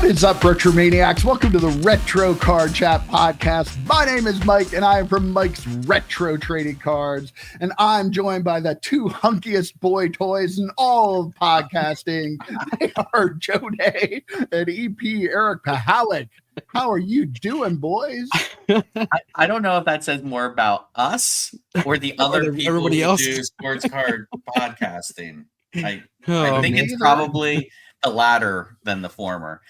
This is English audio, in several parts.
What is up, Retro Maniacs? Welcome to the Retro Card Chat Podcast. My name is Mike, and I am from Mike's Retro Trading Cards. And I'm joined by the two hunkiest boy toys in all of podcasting. They are Joe Day and EP Eric Pahalik. How are you doing, boys? I don't know if that says more about us or the other people everybody who else do sports card podcasting. I think it's probably the latter than the former.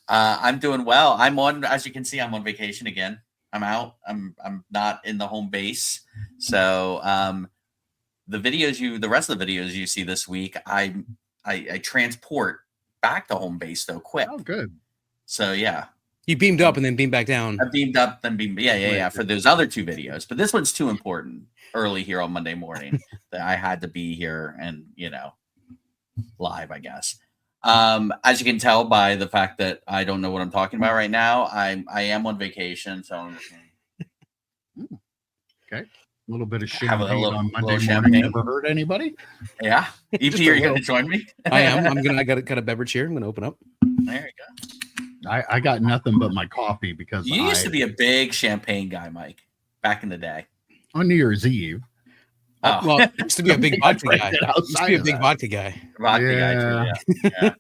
I'm doing well. I'm on, as you can see, I'm on vacation again. I'm out. I'm not in the home base. So the rest of the videos you see this week, I transport back to home base though quick. Oh, good. So yeah. You beamed up and then beamed back down. I beamed up, then beamed. Yeah. For those other two videos, but this one's too important early here on Monday morning that I had to be here and live, I guess. As you can tell by the fact that I don't know what I'm talking about right now, I am on vacation, so I'm just okay. A little bit of champagne on Monday morning. Champagne. Never hurt anybody. Yeah. EP, are you going to join me? I am. I got a beverage here. I'm going to open up. There you go. I got nothing but my coffee because you used to be a big champagne guy, Mike, back in the day. On New Year's Eve. Oh, well, used to be a big vodka guy. Used to be a big vodka guy. Vodka guy, too, yeah.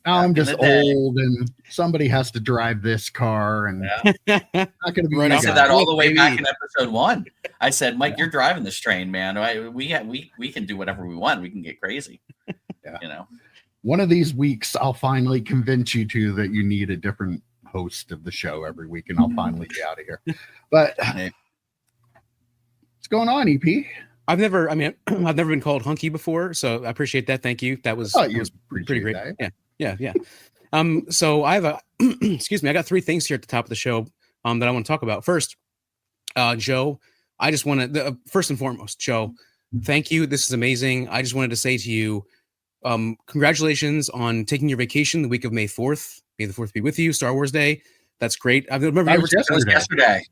Now I'm just old, and somebody has to drive this car, and not going to be. I said that all the way back in episode 1. I said, Mike, you're driving this train, man. We can do whatever we want. We can get crazy. Yeah. One of these weeks, I'll finally convince you that you need a different host of the show every week, and I'll finally be out of here. But what's going on, EP? I've never been called hunky before, so I appreciate that. Thank you. That was pretty great. That. Yeah. So I have excuse me. I got 3 things here at the top of the show that I want to talk about. First, Joe, I just want to first and foremost, Joe, thank you. This is amazing. I just wanted to say to you, congratulations on taking your vacation the week of May 4th. May the 4th be with you. Star Wars Day. That's great. I remember that was yesterday.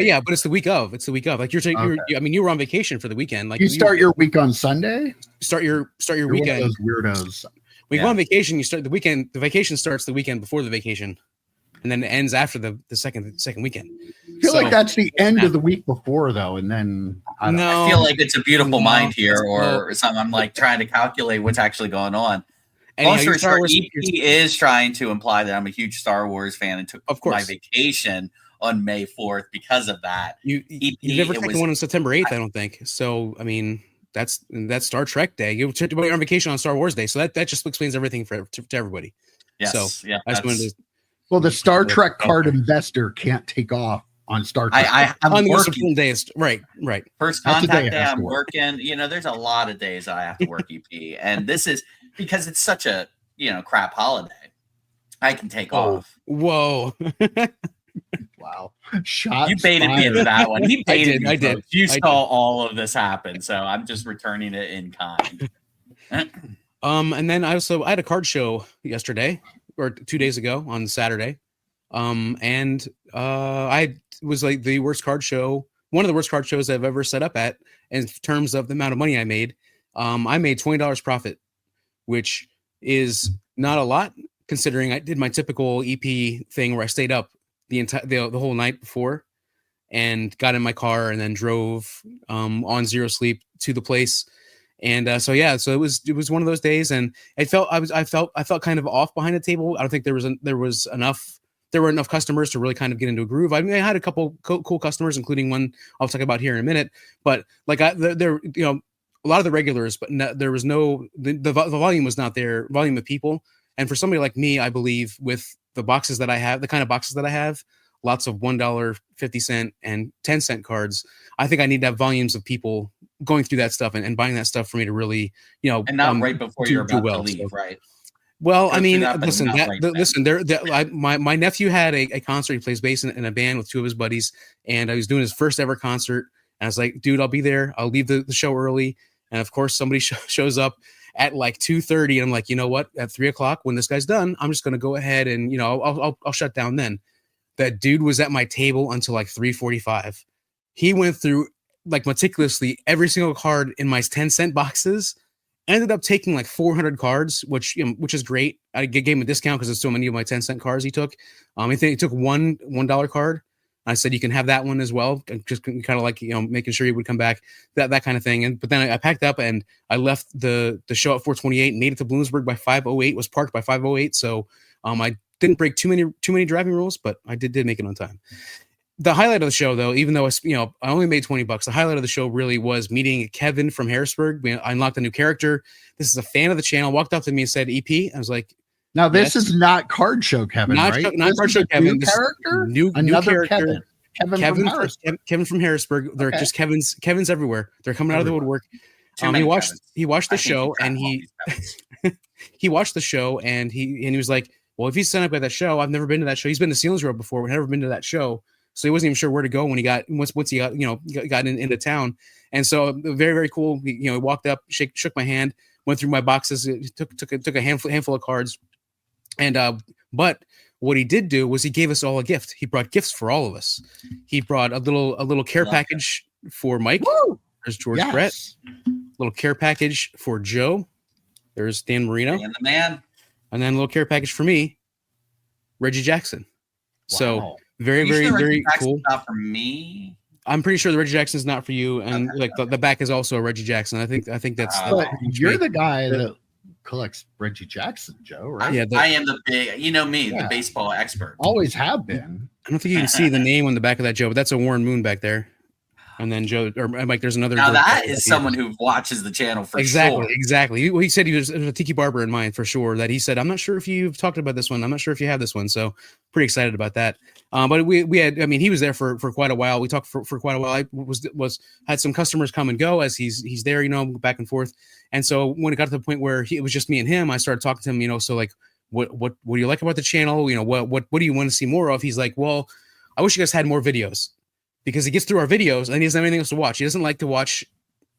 Yeah, but it's the week of. Like you were on vacation for the weekend. Like you start your week on Sunday. Start your weekend. One of those weirdos. When you go on vacation, you start the weekend. The vacation starts the weekend before the vacation, and then it ends after the second weekend. I feel like that's the end of the week before, though, and then I feel like it's a beautiful mind here, or something. I'm like trying to calculate what's actually going on. Also, EP is trying to imply that I'm a huge Star Wars fan and took my vacation on May 4th because of that. You never taken one on September 8th, I don't think. So, I mean, that's Star Trek Day. You're on vacation on Star Wars Day, so that just explains everything to everybody. Yes, so, yeah. I just wanted to. Well, the Star Trek card investor can't take off on Star Trek. I'm working days. Right. First contact day, I'm working. There's a lot of days I have to work EP, and this is because it's such a crap holiday. I can take off. Whoa. Wow. Shots you baited me into that one. He baited me. I did. You saw all of this happen, so I'm just returning it in kind. And then I had a card show yesterday or 2 days ago on Saturday. And I was like the worst card show, one of the worst card shows I've ever set up at in terms of the amount of money I made. I made $20 profit, which is not a lot considering I did my typical EP thing where I stayed up the whole night before and got in my car and then drove on zero sleep to the place. And so it was one of those days, and I felt kind of off behind the table. I don't think there were enough customers to really kind of get into a groove. I mean, I had a couple cool customers, including one I'll talk about here in a minute. But like there, a lot of the regulars, but there was the volume was not there. Volume of people, and for somebody like me, I believe with the boxes that I have, the kind of boxes that I have, lots of $1, 50-cent, and 10-cent cards. I think I need to have volumes of people going through that stuff and buying that stuff for me to really, and not right before you're about to leave, right? Well, I mean, listen. My nephew had a concert. He plays bass in a band with 2 of his buddies, and I was doing his first ever concert. And I was like, "Dude, I'll be there. I'll leave the show early." And of course, somebody shows up at like 2:30, and I'm like, you know what? At 3:00, when this guy's done, I'm just gonna go ahead and I'll shut down then. That dude was at my table until like 3:45. He went through like meticulously every single card in my 10-cent boxes ended up taking like 400 cards, which is great. I gave him a discount because there's so many of my 10-cent cards he took. I think he took $1 card. I said you can have that one as well, just kind of like making sure he would come back, that kind of thing. But then I packed up and I left the show at 4:28, made it to Bloomsburg by 5:08, was parked by 5:08. So I didn't break too many driving rules, but I did make it on time. The highlight of the show, though, even though I only made $20, the highlight of the show really was meeting Kevin from Harrisburg. I unlocked a new character. This is a fan of the channel. Walked up to me and said, "EP." I was like, "Now this is not Card Show Kevin, right? Not Card Show Kevin. New character, another character. Kevin from Harrisburg. They're just Kevin's everywhere. They're coming out of the woodwork. He watched the show and he watched the show and he was like, well, if he's signed up at that show, I've never been to that show. He's been to Sealands Road before. We've never been to that show. So he wasn't even sure where to go when he got into town. And so very, very cool. He walked up, shook my hand, went through my boxes, took a handful of cards. And but what he did do was he gave us all a gift. He brought gifts for all of us. He brought a little care package for Mike. Woo! There's George Brett. Little care package for Joe. There's Dan Marino. And the man. And then a little care package for me, Reggie Jackson. Wow. So very, very, very cool. Not for me. I'm pretty sure the Reggie Jackson is not for you, and the back is also a Reggie Jackson. I think that's. But you're the guy that collects Reggie Jackson, Joe, right? Yeah, I am the big. The baseball expert. Always have been. I don't think you can see the name on the back of that, Joe, but that's a Warren Moon back there. And then Joe or Mike, there's another. Now that is someone who watches the channel for sure. Exactly. He said he was a tiki barber in mind for sure. That he said, I'm not sure if you've talked about this one. I'm not sure if you have this one. So pretty excited about that. But we had. I mean, he was there for quite a while. We talked for quite a while. I had some customers come and go as he's there. Back and forth. And so when it got to the point where it was just me and him, I started talking to him. So like, what do you like about the channel? What do you want to see more of? He's like, well, I wish you guys had more videos. Because he gets through our videos and he doesn't have anything else to watch. He doesn't like to watch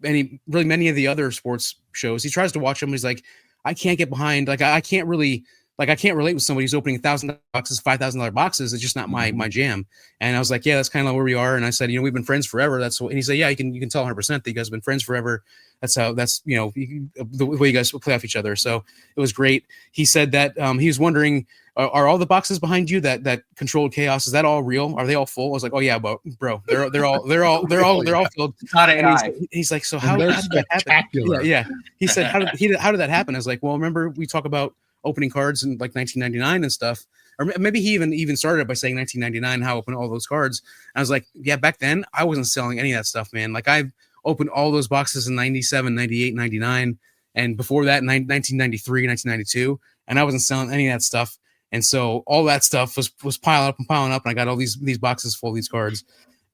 many of the other sports shows. He tries to watch them. He's like, I can't get behind. Like, I can't relate with somebody who's opening $1,000 boxes, $5,000 boxes. It's just not my jam. And I was like, yeah, that's kind of where we are. And I said, we've been friends forever. And he said, yeah, you can tell 100% that you guys have been friends forever. That's the way you guys play off each other. So it was great. He said that he was wondering, are all the boxes behind you that controlled chaos? Is that all real? Are they all full? I was like, oh yeah, bro, they're all filled. It's not AI. He's like, so how did that happen? Yeah. He said, how did that happen? I was like, well, remember we talk about opening cards in like 1999 and stuff, or maybe he even started it by saying 1999, how open all those cards. And I was like, yeah, back then I wasn't selling any of that stuff, man. Like I've opened all those boxes in 97, 98, 99, and before that, 1993, 1992, and I wasn't selling any of that stuff. And so all that stuff was piling up, and I got all these boxes full of these cards.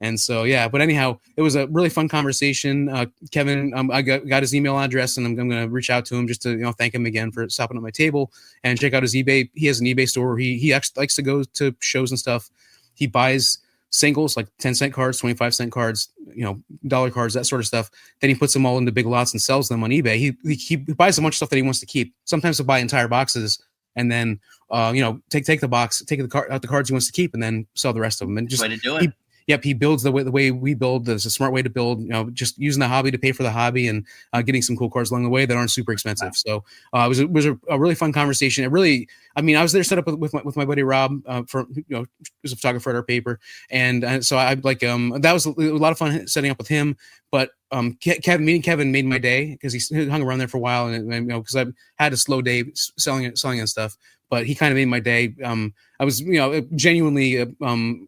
And so, yeah, but anyhow, it was a really fun conversation. Kevin, I got his email address, and I'm going to reach out to him just to thank him again for stopping at my table and check out his eBay. He has an eBay store where he actually likes to go to shows and stuff. He buys singles like 10-cent cards, 25-cent cards, dollar cards, that sort of stuff. Then he puts them all into big lots and sells them on eBay. He buys a bunch of stuff that he wants to keep. Sometimes he'll buy entire boxes and then take the box, take out the cards he wants to keep, and then sell the rest of them. And just way to do it. He builds the way we build. There's a smart way to build. Just using the hobby to pay for the hobby and getting some cool cards along the way that aren't super expensive. So it was a really fun conversation. It really, I was there set up with my buddy Rob who's a photographer at our paper, and so I like that was a lot of fun setting up with him. But meeting Kevin made my day because he hung around there for a while, and because I had a slow day selling and stuff. But he kind of made my day. I was genuinely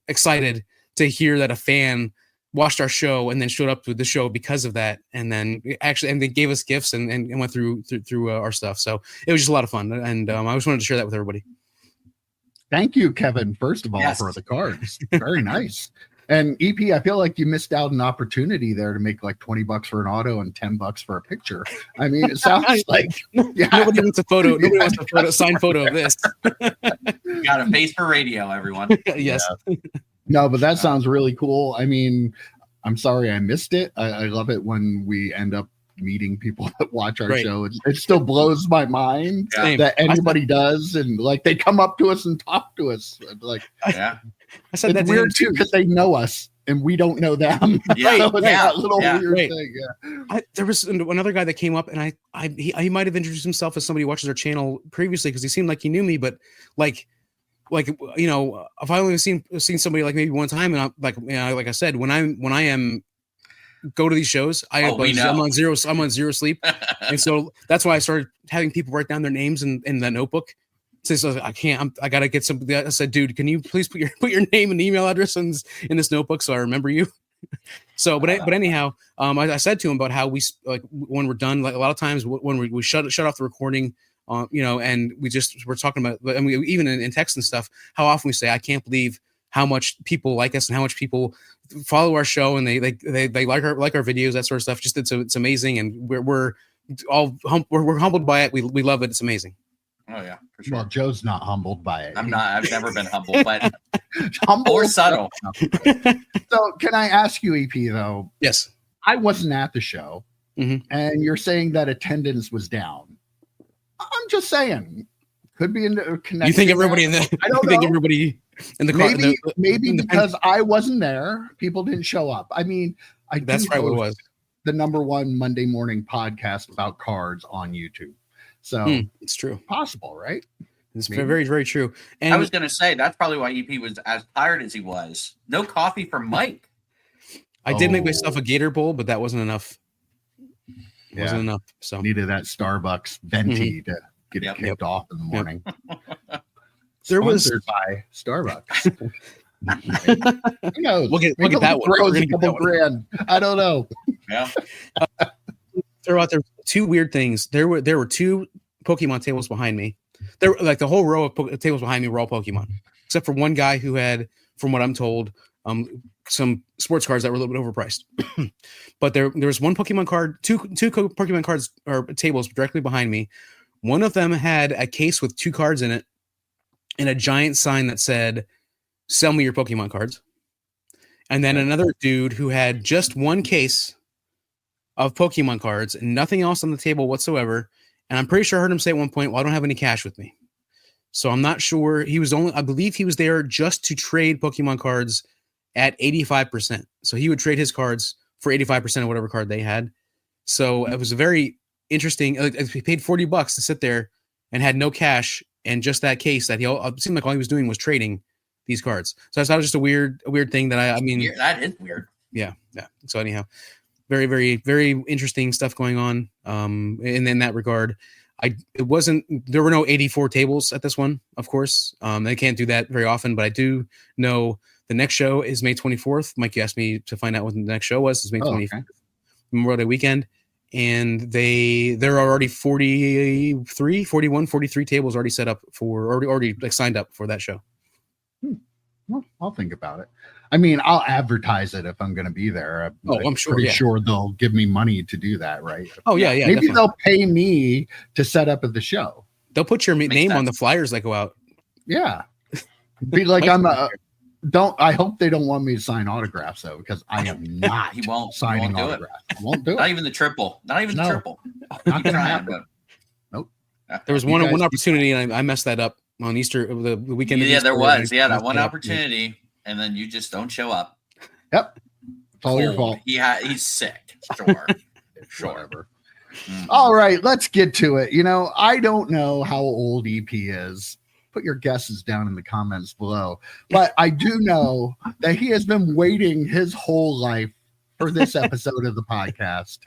excited to hear that a fan watched our show and then showed up to the show because of that, and then they gave us gifts and went through our stuff. So it was just a lot of fun, and I just wanted to share that with everybody. Thank you, Kevin. First of all, for the cards, very nice. And EP, I feel like you missed out an opportunity there to make like $20 for an auto and $10 for a picture. I mean, it sounds like nobody wants a photo. Nobody wants a signed photo of this. Got a face for radio, everyone. Yes. Yeah. No, but that sounds really cool. I mean, I'm sorry I missed it. I love it when we end up meeting people that watch our show. It still blows my mind that anybody does, and like they come up to us and talk to us. Like, I said it's weird too because they know us. and we don't know them. Yeah, So it's that little weird right. thing. Yeah. There was another guy that came up, and he might have introduced himself as somebody who watches our channel previously because he seemed like he knew me, but like you know, I've only seen somebody like maybe one time, and I'm like, you know, like I said, when I am go to these shows, I'm on zero sleep, and so that's why I started having people write down their names in the notebook. So I gotta get some. I said, dude, can you please put your name and email address in this notebook so I remember you. So, but anyhow, I said to him about how we like when we're done, like a lot of times when we shut off the recording, you know, and we're talking about, and we even in text and stuff, how often we say, I can't believe how much people like us and how much people follow our show and they like our videos, that sort of stuff. Just it's amazing, and we're humbled by it. We love it. It's amazing. Oh yeah, for sure. Well, Joe's not humbled by it. I'm not. I've never been humble, but humble or subtle. So, can I ask you, EP? Though, yes, I wasn't at the show, and you're saying that attendance was down. I'm just saying, could be in the connection. You think everybody in the? I don't know. Think everybody in the maybe because I wasn't there, people didn't show up. I mean, that's right. What it was the #1 Monday morning podcast about cards on YouTube. So it's true. Possible, right? It's very, very true. And I was going to say that's probably why EP was as tired as he was. No coffee for Mike. I did make myself a Gator Bowl, but that wasn't enough. Wasn't enough. So needed that Starbucks venti to get it kicked off in the morning. There was by Starbucks. Who knows? We'll get that one. Throws a couple grand. I don't know. Yeah. Throw out there two weird things. There were two Pokemon tables behind me. There, like the whole row of tables behind me were all Pokemon, except for one guy who had, from what I'm told, some sports cards that were a little bit overpriced. But there was one Pokemon card, two Pokemon cards or tables directly behind me. One of them had a case with two cards in it and a giant sign that said, "Sell me your Pokemon cards." And then another dude who had just one case of Pokemon cards and nothing else on the table whatsoever. And I'm pretty sure I heard him say at one point, "Well, I don't have any cash with me." So I'm not sure. I believe he was there just to trade Pokemon cards at 85%. So he would trade his cards for 85% of whatever card they had. So it was a very interesting. He paid $40 to sit there and had no cash and just that case that it seemed like all he was doing was trading these cards. So I thought it was just a weird thing that I mean, that is weird. Yeah. So anyhow, very, very, very interesting stuff going on. And in that regard, there were no 84 tables at this one, of course. They can't do that very often, but I do know the next show is May 24th. Mike, you asked me to find out what the next show was. It's May 25th, Memorial Day weekend. And there are already 43 tables already set up already like signed up for that show. Well, I'll think about it. I mean, I'll advertise it if I'm going to be there. I'm sure. Pretty sure they'll give me money to do that, right? Oh yeah. Maybe definitely. They'll pay me to set up at the show. They'll put your name on the flyers that go out. Yeah, be like I hope they don't want me to sign autographs though, because I am not. He won't signing autographs. I won't do it. Not even the triple. Not even the triple. Not gonna happen. Nope. There was one opportunity, and I messed that up on Easter, the weekend. Yeah, there was. Yeah, that one opportunity, and then you just don't show up. Yep. It's all your fault. He's sick. Sure. Sure. All right, let's get to it. You know, I don't know how old EP is. Put your guesses down in the comments below. But I do know that he has been waiting his whole life for this episode of the podcast,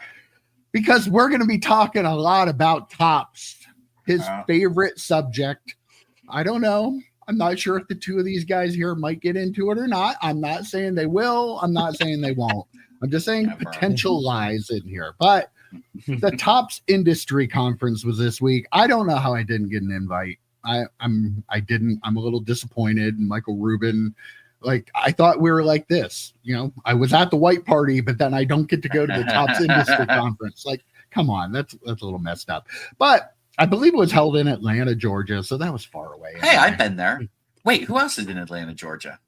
because we're going to be talking a lot about Topps, his favorite subject. I don't know. I'm not sure if the two of these guys here might get into it or not. I'm not saying they will. I'm not saying they won't. I'm just saying potential lies in here. But the Topps Industry Conference was this week. I don't know how I didn't get an invite. I'm a little disappointed. Michael Rubin, like, I thought we were like this, you know, I was at the white party, but then I don't get to go to the Topps Industry Conference. Like, come on, that's a little messed up. But I believe it was held in Atlanta, Georgia, so that was far away. Hey, I've been there. Wait, who else is in Atlanta, Georgia?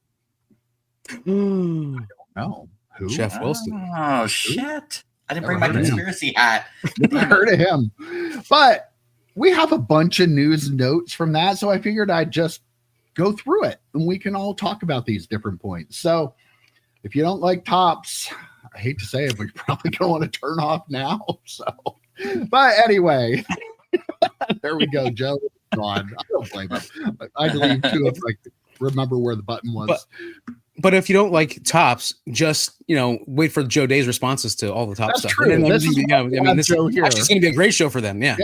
I don't know. Who? Jeff Wilson. Oh, shit. I didn't bring my conspiracy hat. Never heard of him. But we have a bunch of news notes from that, so I figured I'd just go through it, and we can all talk about these different points. So if you don't like tops, I hate to say it, but you're probably going to want to turn off now. So, but anyway, there we go. Joe gone. I don't blame him. I believe too if I remember where the button was. But if you don't like tops, just wait for Joe Day's responses to all the top That's stuff. True. And this is this actually going to be a great show for them. Yeah.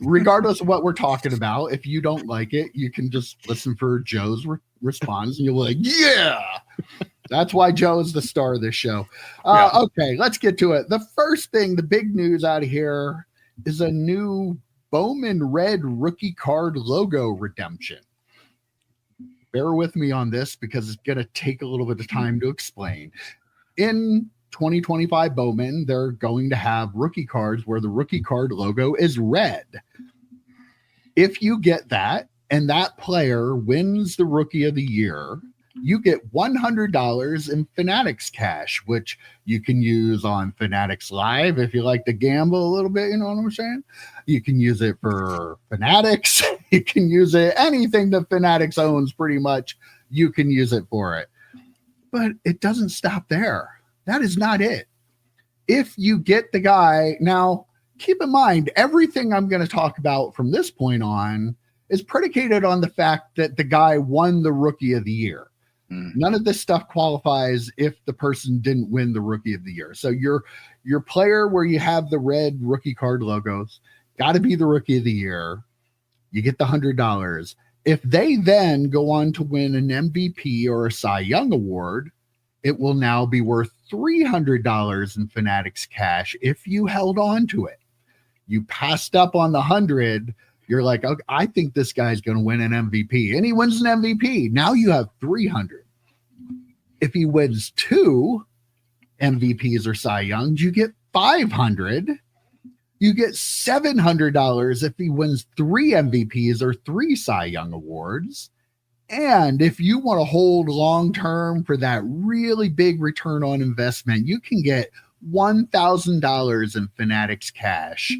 Regardless of what we're talking about, if you don't like it, you can just listen for Joe's response, and you'll be like, "Yeah." That's why Joe is the star of this show. Okay, let's get to it. The first thing, the big news out of here, is a new Bowman red rookie card logo redemption. Bear with me on this because it's going to take a little bit of time to explain. In 2025 Bowman, they're going to have rookie cards where the rookie card logo is red. If you get that and that player wins the Rookie of the Year, you get $100 in Fanatics cash, which you can use on Fanatics Live if you like to gamble a little bit. You know what I'm saying? You can use it for Fanatics. You can use it anything that Fanatics owns, pretty much. You can use it for it. But it doesn't stop there. That is not it. If you get the guy, now keep in mind, everything I'm going to talk about from this point on is predicated on the fact that the guy won the Rookie of the Year. None of this stuff qualifies if the person didn't win the Rookie of the Year. So your player where you have the red rookie card logos got to be the Rookie of the Year. You get the $100. If they then go on to win an MVP or a Cy Young award, it will now be worth $300 in Fanatics cash if you held on to it. You passed up on the 100. You're like, okay, I think this guy's going to win an MVP, and he wins an MVP. Now you have 300. If he wins 2 MVPs or Cy Youngs, you get 500. You get $700 if he wins 3 MVPs or 3 Cy Young awards. And if you want to hold long term for that really big return on investment, you can get $1,000 in Fanatics cash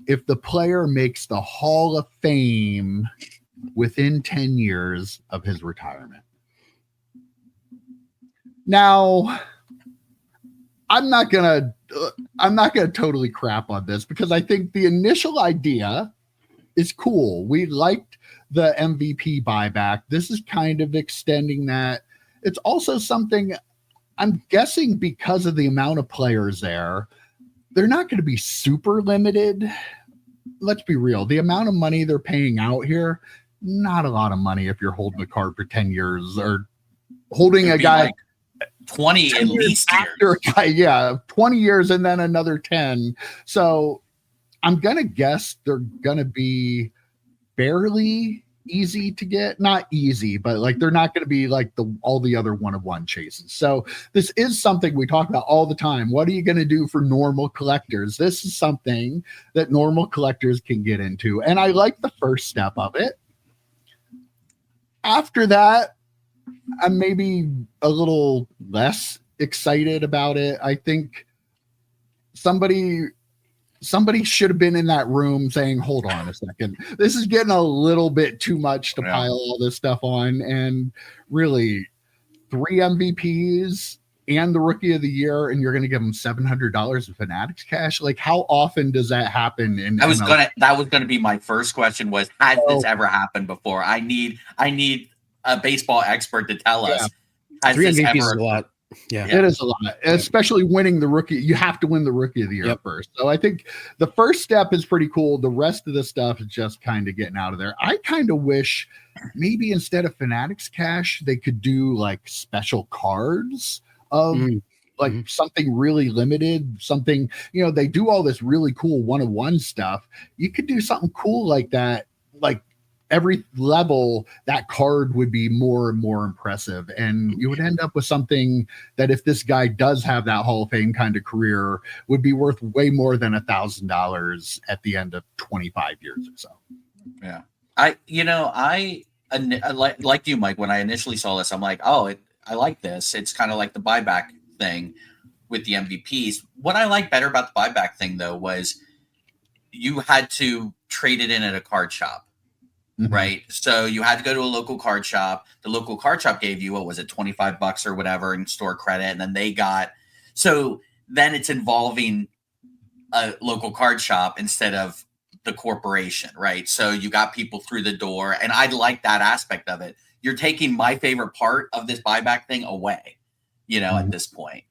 if the player makes the Hall of Fame within 10 years of his retirement. Now, I'm not gonna totally crap on this because I think the initial idea is cool. We liked the MVP buyback. This is kind of extending that. It's also something, I'm guessing, because of the amount of players there, they're not going to be super limited. Let's be real. The amount of money they're paying out here, not a lot of money if you're holding a card for 10 years or holding a guy like 20 at least years. 20 years and then another 10. So I'm going to guess they're going to be fairly easy to get. Not easy, but like they're not going to be like all the other one-of-one chases. So this is something we talk about all the time. What are you going to do for normal collectors? This is something that normal collectors can get into. And I like the first step of it. After that, I'm maybe a little less excited about it. I think somebody should have been in that room saying, hold on a second. This is getting a little bit too much to pile all this stuff on. And really, 3 MVPs and the Rookie of the Year, and you're going to give them $700 in Fanatics cash. Like, how often does that happen? That was going to be my first question was, has this ever happened before? I need a baseball expert to tell us. Has 3 this MVPs ever is a lot. Yeah, it is a lot, especially winning the Rookie. You have to win the Rookie of the Year first. So I think the first step is pretty cool. The rest of the stuff is just kind of getting out of there. I kind of wish maybe instead of Fanatics cash, they could do like special cards of something really limited, something, they do all this really cool one-of-one stuff. You could do something cool like that. Like every level, that card would be more and more impressive. And you would end up with something that if this guy does have that Hall of Fame kind of career, would be worth way more than $1,000 at the end of 25 years or so. Yeah. I like you, Mike, when I initially saw this, I'm like, I like this. It's kind of like the buyback thing with the MVPs. What I like better about the buyback thing, though, was you had to trade it in at a card shop. right? So you had to go to a local card shop. The local card shop gave you, what was it, $25 or whatever in store credit. And then then it's involving a local card shop instead of the corporation, right? So you got people through the door, and I like that aspect of it. You're taking my favorite part of this buyback thing away, at this point.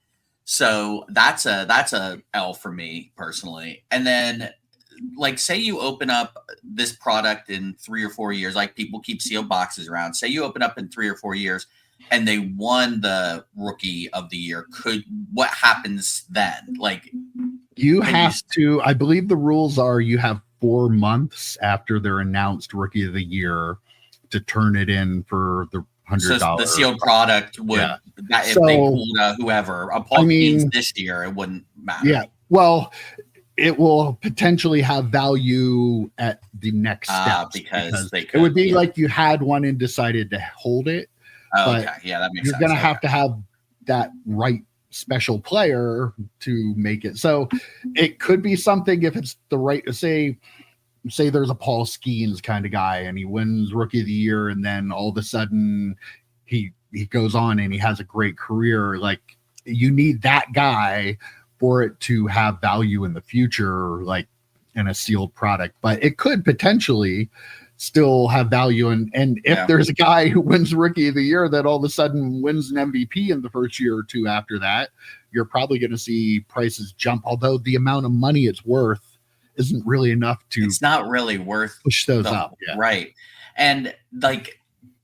So that's a L for me personally. And then, like, say you open up this product in 3 or 4 years, like people keep sealed boxes around. Say you open up in 3 or 4 years and they won the rookie of the year. What happens then? Like, you have to, I believe the rules are you have 4 months after their announced rookie of the year to turn it in for the $100. So the sealed product would, if they pulled whoever, a Paul Keens this year, it wouldn't matter. Yeah. Well, it will potentially have value at the next step because it would be like you had one and decided to hold it. Okay. Yeah, that makes sense. You're going to have to have that right special player to make it. So it could be something if it's the right, say there's a Paul Skeens kind of guy and he wins rookie of the year. And then all of a sudden he goes on and he has a great career. Like, you need that guy for it to have value in the future, like in a sealed product, but it could potentially still have value. And if there's a guy who wins rookie of the year that all of a sudden wins an MVP in the first year or two after that, you're probably going to see prices jump. Although the amount of money it's worth isn't really enough to, it's not really worth push those up. Yeah. Right. And like,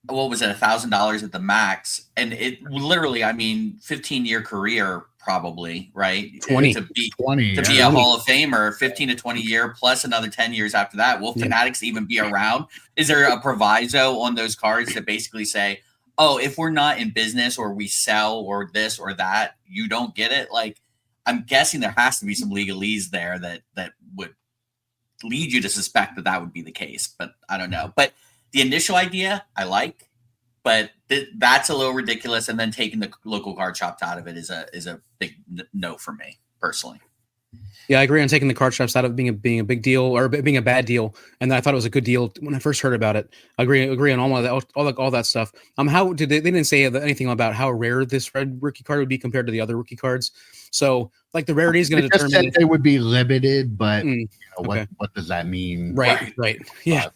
what was it? $1,000 at the max. And it literally, 15-year career, probably, right? 20 to be a Hall of Famer, 15 to 20 year plus another 10 years after that. Will Fanatics even be around? Is there a proviso on those cards that basically say, oh, if we're not in business or we sell or this or that, you don't get it? Like, I'm guessing there has to be some legalese there that would lead you to suspect that would be the case, but I don't know. But the initial idea I like, but that's a little ridiculous. And then taking the local card shops out of it is a big no for me personally. Yeah, I agree on taking the card shops out of being a big deal or being a bad deal, and I thought it was a good deal when I first heard about it. I agree on all that stuff. How did they didn't say anything about how rare this red rookie card would be compared to the other rookie cards. So like the rarity is going to determine. Said they would be limited, but what does that mean? Right. Yeah.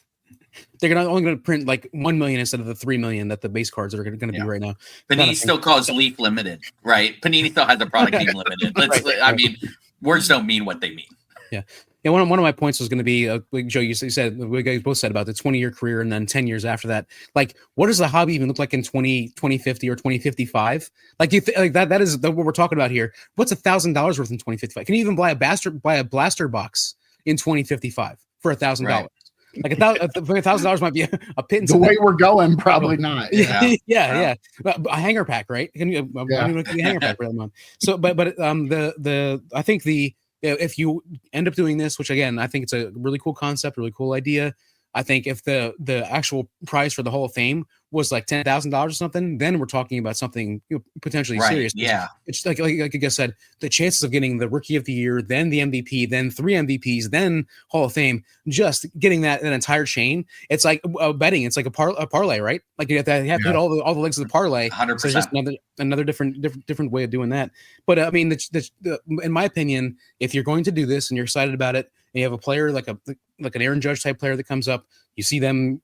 They're only going to print like 1 million instead of the 3 million that the base cards are going to be right now. Panini still calls Leaf limited, right? Panini still has the product name limited. Words don't mean what they mean. Yeah. One of my points was going to be, like Joe, you said, we guys both said about the 20-year career and then 10 years after that. Like, what does the hobby even look like in 2050 or 2055? Like, that is what we're talking about here. What's $1,000 worth in 2055? Can you even buy a blaster box in 2055 for $1,000? Right. Like $1,000 might be a pittance. The way we're going, probably not. Yeah. A hanger pack, right? Can you a hanger pack for that month? So, but I think if you end up doing this, which again I think it's a really cool concept, really cool idea. I think if the actual price for the Hall of Fame was like $10,000 or something, then we're talking about something potentially serious. Yeah, it's like I guess said, the chances of getting the Rookie of the Year, then the MVP, then 3 MVPs, then Hall of Fame, just getting that entire chain. It's like betting. It's like a parlay, right? Like you have to hit all the legs of the parlay. 100%. So just another different way of doing that. But in my opinion, if you're going to do this and you're excited about it, and you have a player like an Aaron Judge type player that comes up, you see them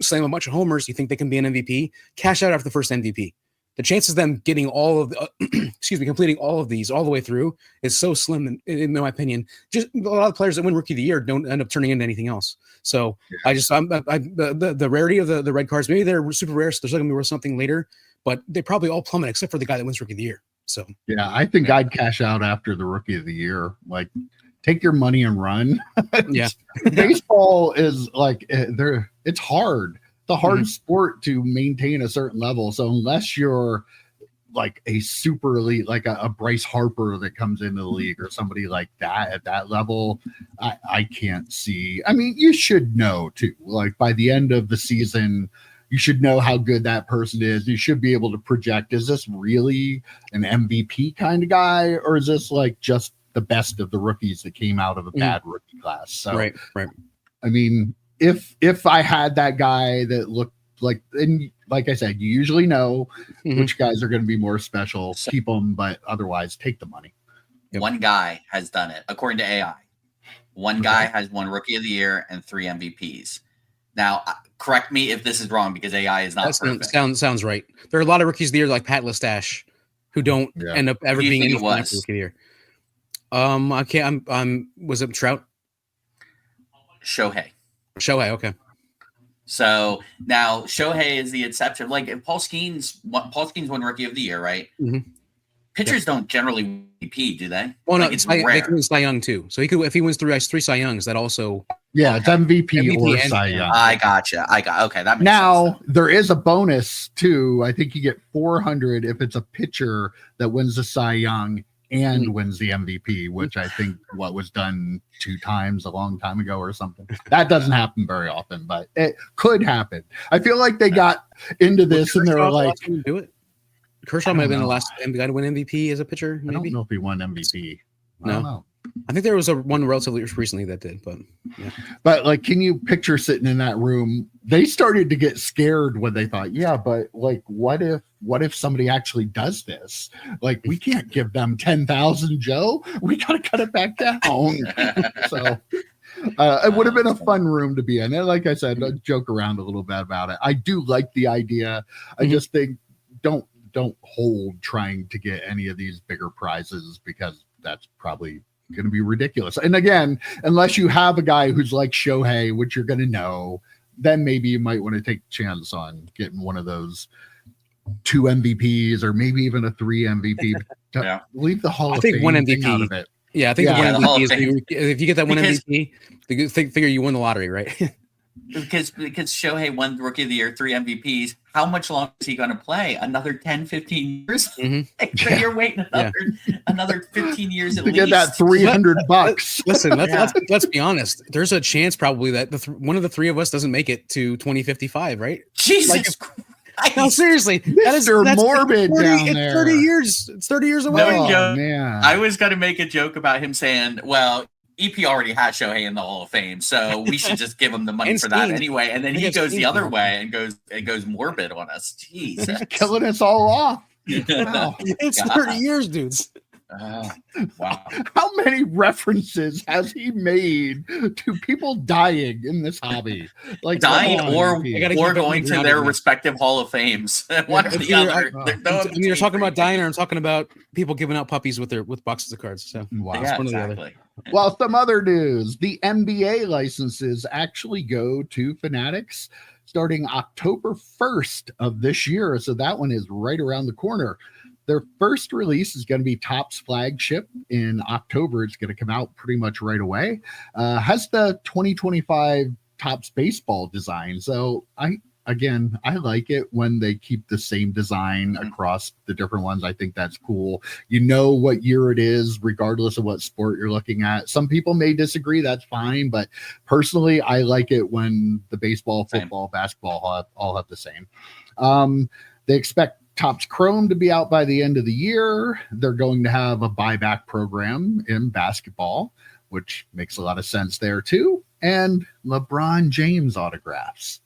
slam a bunch of homers, you think they can be an MVP, cash out after the first MVP. The chances of them getting completing all of these all the way through is so slim, in my opinion. Just a lot of players that win Rookie of the Year don't end up turning into anything else. So the rarity of the red cards, maybe they're super rare, so they're still going to be worth something later, but they probably all plummet except for the guy that wins Rookie of the Year. So yeah, I think I'd cash out after the Rookie of the Year. Like, take your money and run. Yeah. Baseball is like, it's hard. It's a hard sport to maintain a certain level. So unless you're like a super elite, like a Bryce Harper that comes into the league or somebody like that at that level, I can't see. I mean, you should know too, like by the end of the season, you should know how good that person is. You should be able to project, is this really an MVP kind of guy? Or is this like just the best of the rookies that came out of a bad rookie class? So, right. I mean, if I had that guy that looked like, and like I said, you usually know which guys are going to be more special. Keep them, but otherwise take the money. One guy has done it according to AI. One guy has won Rookie of the Year and 3 MVPs. Now, correct me if this is wrong because AI is not perfect. Sounds right. There are a lot of Rookies of the Year like Pat Listash who don't end up ever being anything like Rookie of the Year. I can't. Was it Trout? Shohei. Okay. So now Shohei is the exception. Like if Paul Skeens won Rookie of the Year, right? Mm-hmm. Pitchers don't generally win MVP, do they? Well, no, it's rare. They can win Cy Young too. So he could, if he wins three Cy Youngs, that also. Yeah, it's MVP or Cy Young. I gotcha. Okay, that makes now sense, there is a bonus too. I think you get 400 if it's a pitcher that wins the Cy Young and wins the MVP, which I think was done 2 times a long time ago or something. That doesn't happen very often, but it could happen. I feel like they got into this and they were like, do it. Kershaw might have been the last guy to win MVP as a pitcher. Maybe? I don't know if he won MVP. I don't know. I think there was one relatively recently that did, but yeah. But like, can you picture sitting in that room? They started to get scared when they thought, yeah, but like, what if somebody actually does this? Like, we can't give them 10,000, Joe. We got to cut it back down. So it would have been a fun room to be in. And like I said, I joke around a little bit about it. I do like the idea. I just think don't hold trying to get any of these bigger prizes because that's probably going to be ridiculous. And again, unless you have a guy who's like Shohei, which you're going to know, then maybe you might want to take a chance on getting one of those 2 MVPs or maybe even a 3 MVP. Leave the Hall of Fame one MVP out of it. Yeah, I think the one MVP is if you get that one MVP, figure you win the lottery, right? Because Shohei won Rookie of the Year, 3 MVPs. How much longer is he going to play? Another 10, 15 years? So you're waiting another 15 years at least. To get that $300. Listen, let's be honest. There's a chance probably that one of the 3 of us doesn't make it to 2055, right? Jesus Christ. No, seriously. That's morbid 30, down there. It's 30 years. It's 30 years away. Man. I was going to make a joke about him saying, well, EP already has Shohei in the Hall of Fame, so we should just give him the money for that anyway. And then he goes the other way and goes morbid on us. Jeez, he's killing us all off. Wow. It's 30 years, dudes. Wow. How many references has he made to people dying in this hobby? Like dying or going to their respective Hall of Fames. One or the other. You're talking about dying, or I'm talking about people giving out puppies with boxes of cards. So wow. Yeah, exactly. Well, some other news. The NBA licenses actually go to Fanatics starting October 1st of this year. So that one is right around the corner. Their first release is going to be Topps Flagship in October. It's going to come out pretty much right away. Has the 2025 Topps baseball design. So I like it when they keep the same design across the different ones. I think that's cool. You know what year it is, regardless of what sport you're looking at. Some people may disagree. That's fine. But personally, I like it when the baseball, football, basketball all have the same. They expect Topps Chrome to be out by the end of the year. They're going to have a buyback program in basketball, which makes a lot of sense there too. And LeBron James autographs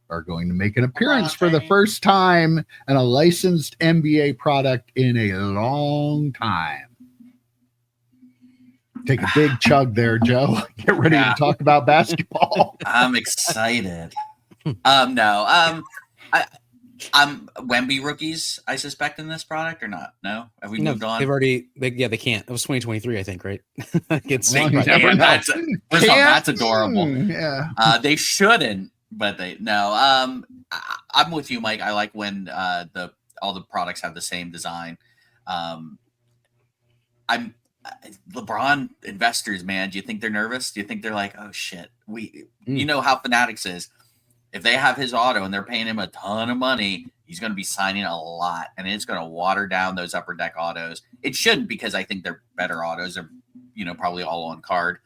are going to make an appearance for the first time in a licensed NBA product in a long time. Take a big chug there, Joe. Get ready to talk about basketball. I'm excited. Wemby rookies, I suspect, in this product or not? No? Have we moved on? They can't. It was 2023, I think, right? That's adorable. Yeah. They shouldn't, but I'm with you, Mike. I like when all the products have the same design. LeBron investors, man, do you think they're nervous? Do you think they're like, oh shit, you know how Fanatics is? If they have his auto and they're paying him a ton of money, he's going to be signing a lot, and it's going to water down those upper deck autos. It shouldn't, because I think they're better autos. They're, probably all on card.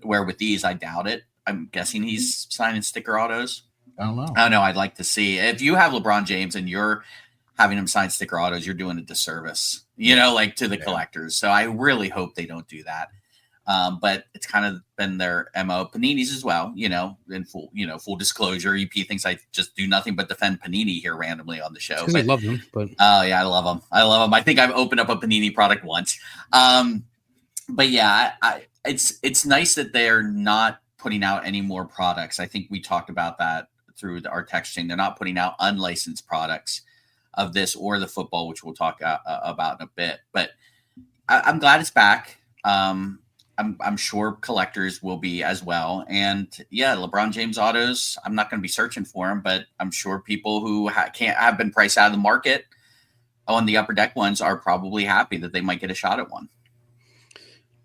Where with these, I doubt it. I'm guessing he's signing sticker autos. I don't know. I don't know. I'd like to see if you have LeBron James and you're having him sign sticker autos, you're doing a disservice, to the collectors. So I really hope they don't do that. But it's kind of been their MO. Panini's as well, in full disclosure. EP thinks I just do nothing but defend Panini here randomly on the show. Because I love them, but oh yeah, I love them. I think I've opened up a Panini product once. But yeah, it's nice that they're not putting out any more products. I think we talked about that through our text chain. They're not putting out unlicensed products of this or the football, which we'll talk about in a bit. But I'm glad it's back. I'm sure collectors will be as well. And yeah, LeBron James autos, I'm not going to be searching for them, but I'm sure people who have been priced out of the market on the upper deck ones are probably happy that they might get a shot at one.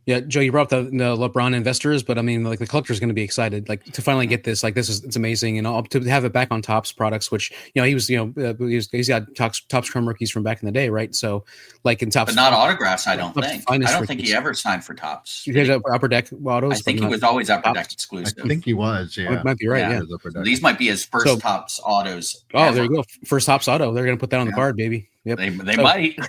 Yeah, Joe, you brought up the LeBron investors, but I mean, like the collector's going to be excited, like to finally get this. Like it's amazing, and to have it back on Topps products, which he's got Topps Chrome rookies from back in the day, right? So like in Topps, but not autographs. I don't think he ever signed for Topps. He had upper deck autos. I think he was always upper deck exclusive. I think he was. Yeah, might be right. Yeah. So these might be his first Topps autos. Oh, ever. There you go, first Topps auto. They're going to put that on the card, baby. Yep, they might.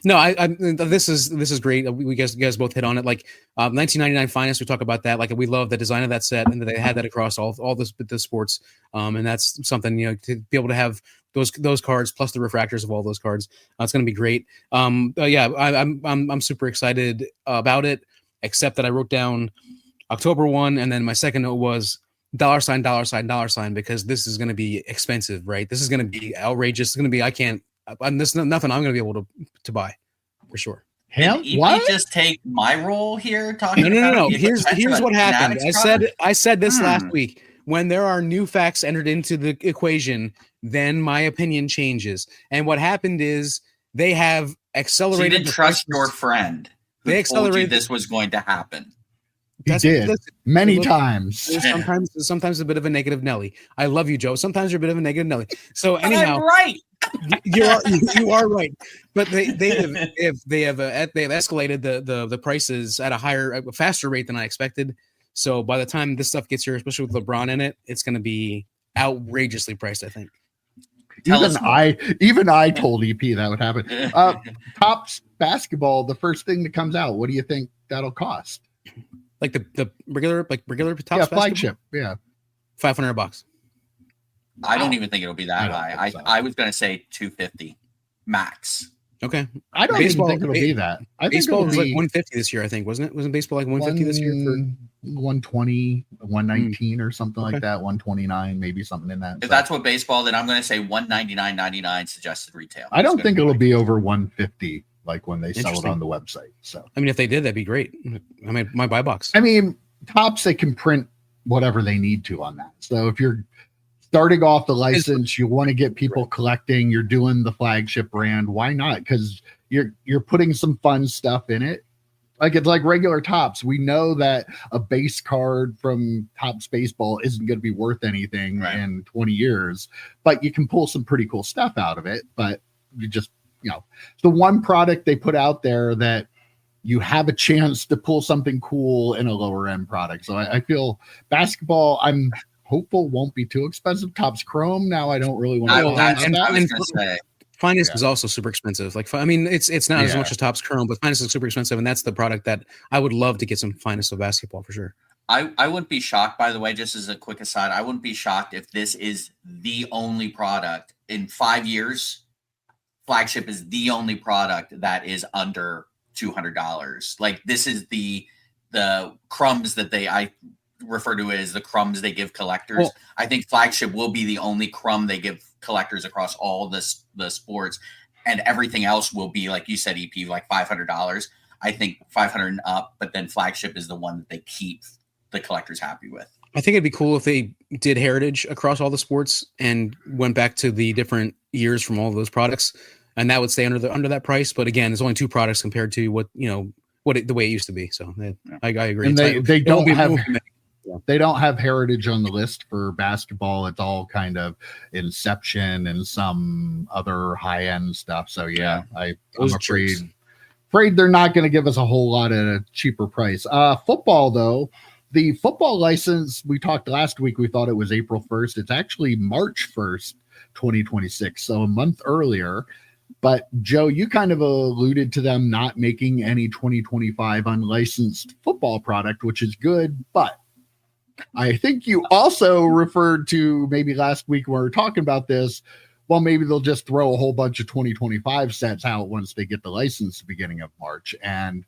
No, this is great. We guys both hit on it. Like 1999 Finest, we talk about that. Like we love the design of that set, and that they had that across all the sports. And that's something to be able to have those cards plus the refractors of all those cards. It's going to be great. Yeah, I'm super excited about it. Except that I wrote down October 1, and then my second note was $$, because this is going to be expensive, right? This is going to be outrageous. It's going to be this is nothing I'm going to be able to buy for sure. Him? Did what? Just take my role here talking No. Here's what happened. I said this last week. When there are new facts entered into the equation, then my opinion changes. And what happened is they have accelerated. So you didn't trust your friend. They accelerated. This was going to happen. He did many times. Sometimes a bit of a negative Nelly. I love you, Joe. Sometimes you're a bit of a negative Nelly. So anyhow, I'm right. You are right, but they have escalated the prices at a faster rate than I expected. So by the time this stuff gets here, especially with LeBron in it, it's going to be outrageously priced, I think. Even I told EP that would happen. Topps basketball, the first thing that comes out, what do you think that'll cost? Like the regular Topps flagship, $500. I don't even think it'll be that high. I was going to say $250 max. Okay. I don't even think it'll be that. I think baseball was like $150 this year, I think, wasn't it? Wasn't baseball like $150 this year? For 120, 119 or something like that, 129, maybe something in that. If that's what baseball, then I'm going to say $199.99 suggested retail. I don't think it'll be over 150 like when they sell it on the website. So I mean, if they did, that'd be great. I mean, my buy box. I mean, Topps, they can print whatever they need to on that. So if you're starting off the license, you want to get people collecting, you're doing the flagship brand, why not? Because you're putting some fun stuff in it. Like it's like regular Topps. We know that a base card from Topps baseball isn't going to be worth anything in 20 years, but you can pull some pretty cool stuff out of it. But you just, it's the one product they put out there that you have a chance to pull something cool in a lower end product. So I feel basketball, I'm hopeful won't be too expensive. Topps Chrome. Now I don't really want to. Finest is also super expensive. Like, I mean, it's not as much as Topps Chrome, but Finest is super expensive, and that's the product that I would love to get some Finest of basketball for sure. I wouldn't be shocked, by the way, just as a quick aside, I wouldn't be shocked if this is the only product in 5 years. Flagship is the only product that is under $200. Like this is the crumbs that I refer to it as the crumbs they give collectors. Well, I think Flagship will be the only crumb they give collectors across all the sports, and everything else will be, like you said, EP, like $500. I think 500 and up, but then Flagship is the one that they keep the collectors happy with. I think it'd be cool if they did heritage across all the sports and went back to the different years from all of those products, and that would stay under that price. But again, there's only two products compared to what the way it used to be. So I agree. And they don't have. They don't have heritage on the list for basketball. It's all kind of Inception and some other high-end stuff. So I'm afraid they're not going to give us a whole lot at a cheaper price. Football, though, the football license, we talked last week, we thought it was April 1st. It's actually March 1st, 2026. So a month earlier. But Joe, you kind of alluded to them not making any 2025 unlicensed football product, which is good. But I think you also referred to maybe last week when we were talking about this. Well, maybe they'll just throw a whole bunch of 2025 sets out once they get the license at the beginning of March. And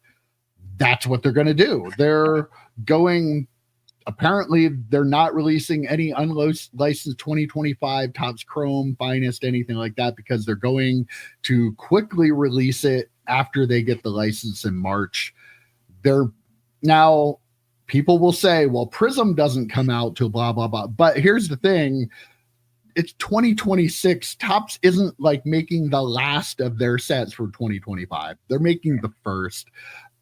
that's what they're going to do. They're going, apparently, they're not releasing any unlicensed 2025 Topps Chrome, Finest, anything like that, because they're going to quickly release it after they get the license in March. Now, people will say, well, Prism doesn't come out till blah, blah, blah. But here's the thing. It's 2026. Topps isn't like making the last of their sets for 2025. They're making the first.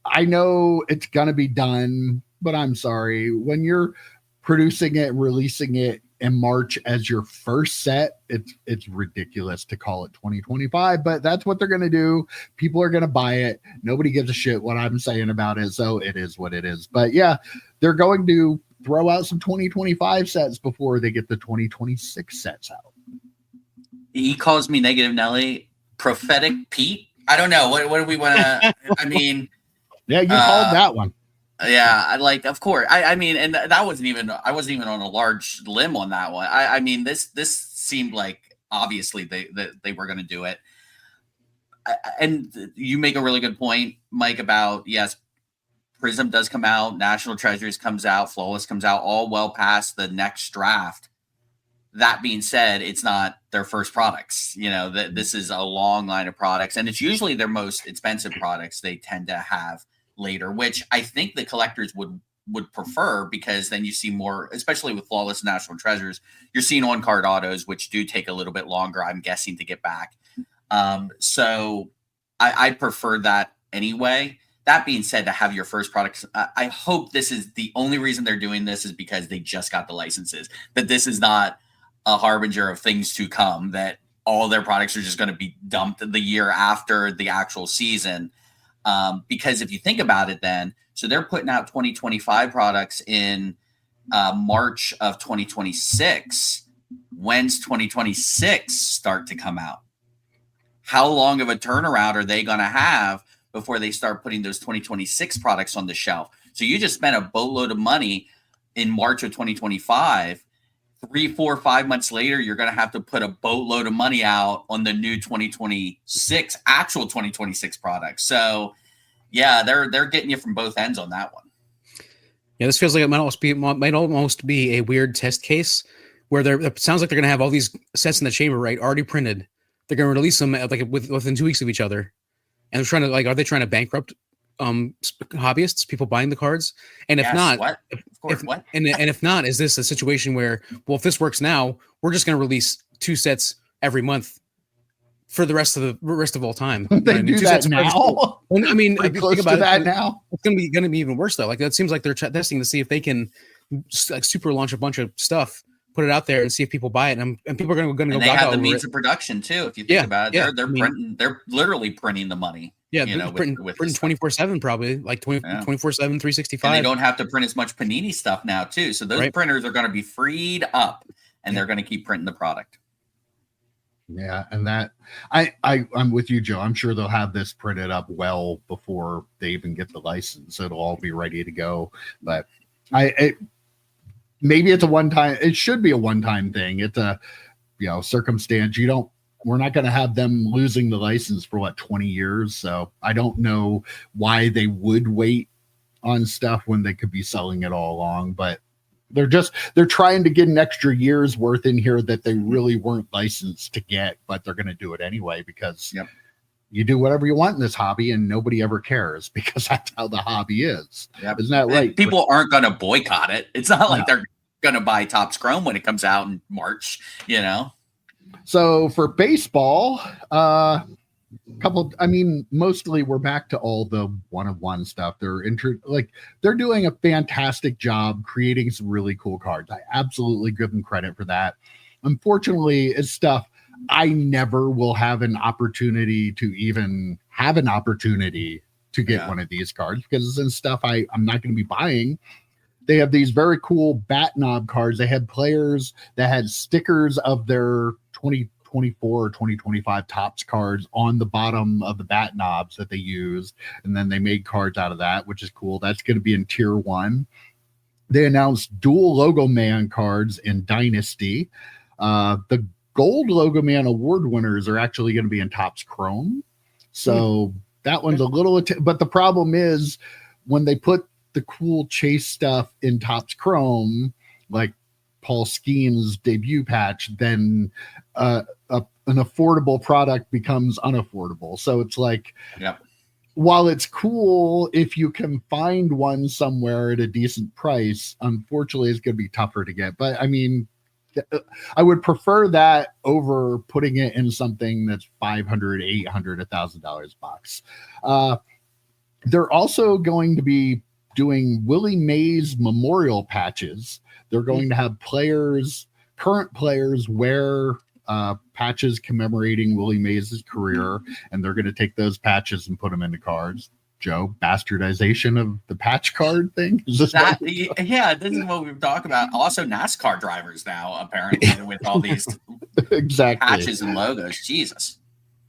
I know it's going to be done, but I'm sorry. When you're producing it and releasing it in March as your first set, it's ridiculous to call it 2025, but that's what they're going to do. People are going to buy it. Nobody gives a shit what I'm saying about it. So it is what it is. But yeah, they're going to throw out some 2025 sets before they get the 2026 sets out. He calls me Negative Nelly, Prophetic Pete. I don't know. What do we want to, I mean, yeah, you called that one. Yeah, I like, of course. I mean, and I wasn't even on a large limb on that one. I mean, this seemed like obviously they were going to do it. And you make a really good point, Mike, about, yes, Prism does come out, National Treasures comes out, Flawless comes out, all well past the next draft. That being said, it's not their first products. You know, this is a long line of products, and it's usually their most expensive products they tend to have later, which I think the collectors would prefer, because then you see more, especially with Flawless National Treasures, you're seeing on-card autos, which do take a little bit longer, I'm guessing, to get back. So I prefer that anyway. That being said, to have your first products, I hope this is the only reason they're doing this is because they just got the licenses, that this is not a harbinger of things to come, that all their products are just going to be dumped the year after the actual season. Because if you think about it then, so they're putting out 2025 products in March of 2026. When's 2026 start to come out? How long of a turnaround are they going to have before they start putting those 2026 products on the shelf? So you just spent a boatload of money in March of 2025. 3, 4, 5 months later, you're going to have to put a boatload of money out on the new 2026, actual 2026 products. So, yeah, they're getting you from both ends on that one. Yeah, this feels like it might almost be a weird test case where it sounds like they're going to have all these sets in the chamber, right, already printed. They're going to release them within 2 weeks of each other, and they're trying to are they trying to bankrupt hobbyists, people buying the cards? And if not, what? Of course, what? And if not, is this a situation where, well, if this works now, we're just going to release 2 sets every month for the rest of all time? They do that now. I mean, close to that now. It's going to be even worse though. Like, that seems like they're testing to see if they can super launch a bunch of stuff, put it out there, and see if people buy it. And people are going to go. They have the means of production too. If you think about it, they're printing. They're literally printing the money. Yeah, printing 24/7, probably, like 24/7, 365. And they don't have to print as much Panini stuff now too. So those printers are going to be freed up, and they're going to keep printing the product. Yeah, and that I'm with you, Joe. I'm sure they'll have this printed up well before they even get the license. It'll all be ready to go. But maybe it's a one-time. It should be a one-time thing. It's a circumstance. We're not going to have them losing the license for 20 years. So I don't know why they would wait on stuff when they could be selling it all along, but they're trying to get an extra year's worth in here that they really weren't licensed to get, but they're going to do it anyway, because you do whatever you want in this hobby and nobody ever cares, because that's how the hobby is. Yep. Isn't that right? People aren't going to boycott it. It's not like they're going to buy Topps Chrome when it comes out in March, So for baseball, mostly we're back to all the one-of-one stuff. They're doing a fantastic job creating some really cool cards. I absolutely give them credit for that. Unfortunately, it's stuff I never will have an opportunity to even have an opportunity to get one of these cards, because it's in stuff I'm not going to be buying. They have these very cool bat knob cards. They had players that had stickers of their 2024 or 2025 Topps cards on the bottom of the bat knobs that they used, and then they made cards out of that, which is cool. That's going to be in tier 1. They announced dual Logo Man cards in Dynasty. The gold Logo Man award winners are actually going to be in Topps Chrome. So that one's a little, but the problem is when they put the cool chase stuff in Topps Chrome, like Paul Skeen's debut patch, then an affordable product becomes unaffordable. So it's like, while it's cool if you can find one somewhere at a decent price, unfortunately it's going to be tougher to get. But I mean, I would prefer that over putting it in something that's $500, $800, $1,000 box. They're also going to be doing Willie Mays memorial patches. They're going to have current players wear patches commemorating Willie Mays' career, and they're going to take those patches and put them into cards. Joe, bastardization of the patch card thing? Is this that, yeah, this is what we've talked about. Also, NASCAR drivers now, apparently, with all these patches and logos. Jesus.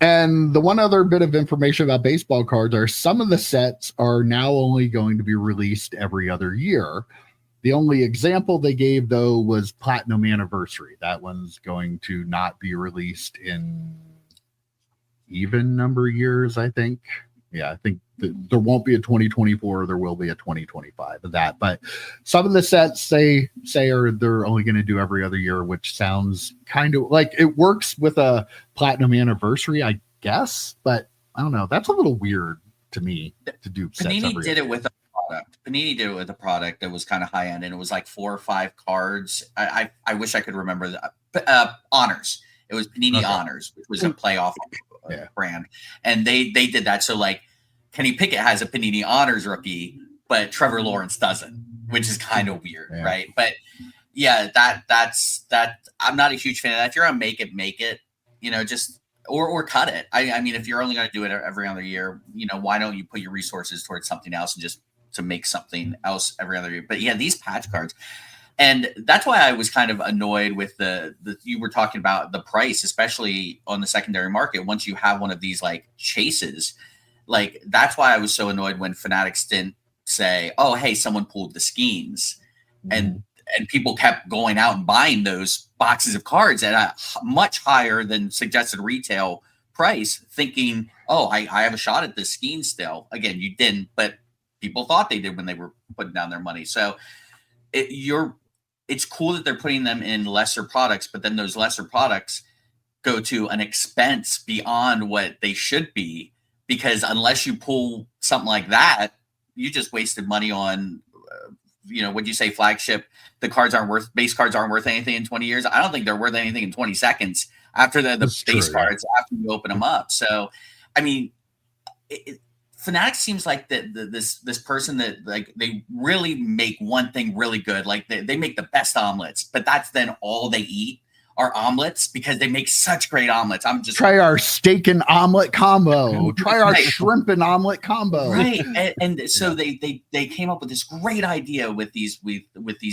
And the one other bit of information about baseball cards are some of the sets are now only going to be released every other year. The only example they gave, though, was Platinum Anniversary. That one's going to not be released in even number years, I think. Yeah, I think there won't be a 2024. There will be a 2025 of that. But some of the sets they're only going to do every other year, which sounds kind of like it works with a Platinum Anniversary, I guess. But I don't know. That's a little weird to me to do. Panini did it with a product. Panini did it with a product that was kind of high end, and it was like 4 or 5 cards. I wish I could remember that. Honors. It was Panini Honors, which was a playoff brand, and they did that. So like Kenny Pickett has a Panini Honors rookie, but Trevor Lawrence doesn't, which is kind of weird, right? But yeah, that's I'm not a huge fan of that. If you're gonna make it, just or cut it. I mean, if you're only gonna do it every other year, why don't you put your resources towards something else and just to make something else every other year? But yeah, these patch cards. And that's why I was kind of annoyed with the you were talking about the price, especially on the secondary market. Once you have one of these like chases, like that's why I was so annoyed when Fanatics didn't say, "Oh, hey, someone pulled the Skeens," and people kept going out and buying those boxes of cards at a much higher than suggested retail price, thinking, "Oh, I have a shot at this Skeen still." Again, you didn't, but people thought they did when they were putting down their money. So it's cool that they're putting them in lesser products, but then those lesser products go to an expense beyond what they should be, because unless you pull something like that, you just wasted money on, what'd you say, flagship? The base cards aren't worth anything in 20 years. I don't think they're worth anything in 20 seconds after the base cards, after you open them up. So, I mean, Fanatics seems like this person that like they really make one thing really good. Like they make the best omelets, but that's then all they eat are omelets because they make such great omelets. Try our steak and omelet combo. Try our shrimp and omelet combo. Right. And so they came up with this great idea with these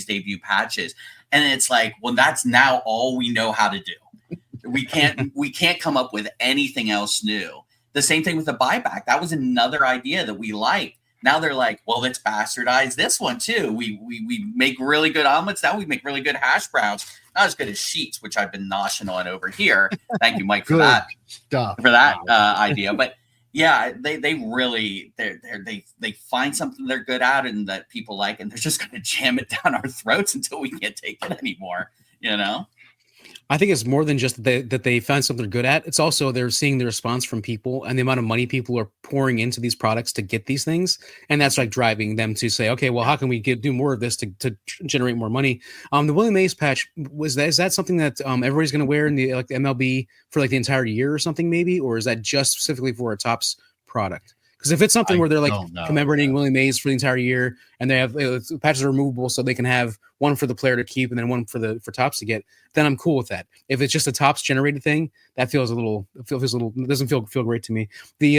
debut patches. And it's like, well, that's now all we know how to do. We can't come up with anything else new. The same thing with the buyback. That was another idea that we liked. Now they're like, well, let's bastardize this one too. We make really good omelets. Now we make really good hash browns. Not as good as sheets, which I've been noshing on over here. Thank you, Mike, for that stuff. For that idea. But yeah, they really they find something they're good at and that people like, and they're just going to jam it down our throats until we can't take it anymore. I think it's more than just that they found something they're good at. It's also they're seeing the response from people and the amount of money people are pouring into these products to get these things. And that's like driving them to say, okay, well, how can we do more of this to generate more money? The Willie Mays patch, is that something that everybody's going to wear in the MLB for like the entire year or something maybe? Or is that just specifically for a Topps product? Because if it's something where they're like commemorating Willie Mays for the entire year and they have patches are removable so they can have one for the player to keep and then one for Topps to get, then I'm cool with that. If it's just a Topps generated thing, that feels a little doesn't feel great to me. The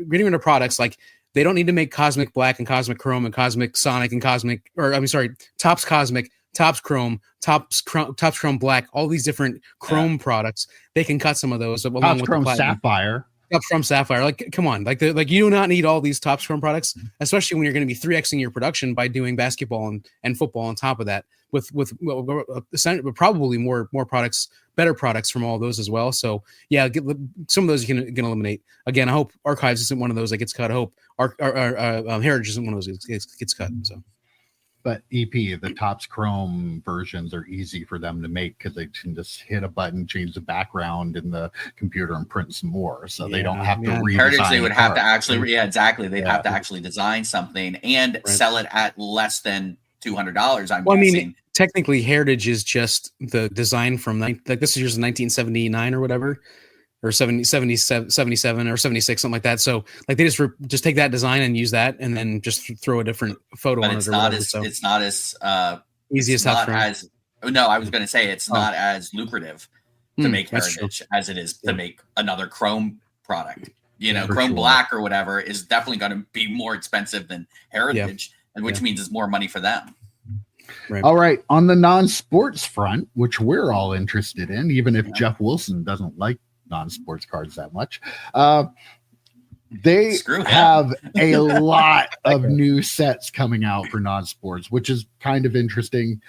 getting rid of products, like they don't need to make Cosmic Black and Cosmic Chrome and Cosmic Sonic and Topps Cosmic Topps Chrome, Topps Chrome Black, all these different Chrome products. They can cut some of those along Topps with Chrome the platinum. Sapphire. Topps Chrome Sapphire. Like, come on. Like you do not need all these Topps Chrome products, especially when you're going to be 3xing your production by doing basketball and football on top of that with probably more products, better products from all those as well. So yeah, some of those you can eliminate. Again, I hope Archives isn't one of those that gets cut. I hope our Heritage isn't one of those that gets cut. So. But EP, the Topps Chrome versions are easy for them to make because they can just hit a button, change the background in the computer, and print some more. So they don't have to redesign. Heritage, they would have to actually, exactly. They'd have to actually design something and sell it at less than $200. I'm guessing. I mean, technically, Heritage is just the design from like this is 1979 or whatever. Or 77 or 76, something like that. So like they just take that design and use that, and then just throw a different photo on it. It's not as easy as Topps Chrome. I was going to say it's not as lucrative to make Heritage as it is to make another Chrome product. Chrome Black or whatever is definitely going to be more expensive than Heritage, and which means it's more money for them. Right. All right, on the non-sports front, which we're all interested in, even if Jeff Wilson doesn't like non-sports cards that much, they have a lot of new sets coming out for non-sports, which is kind of interesting.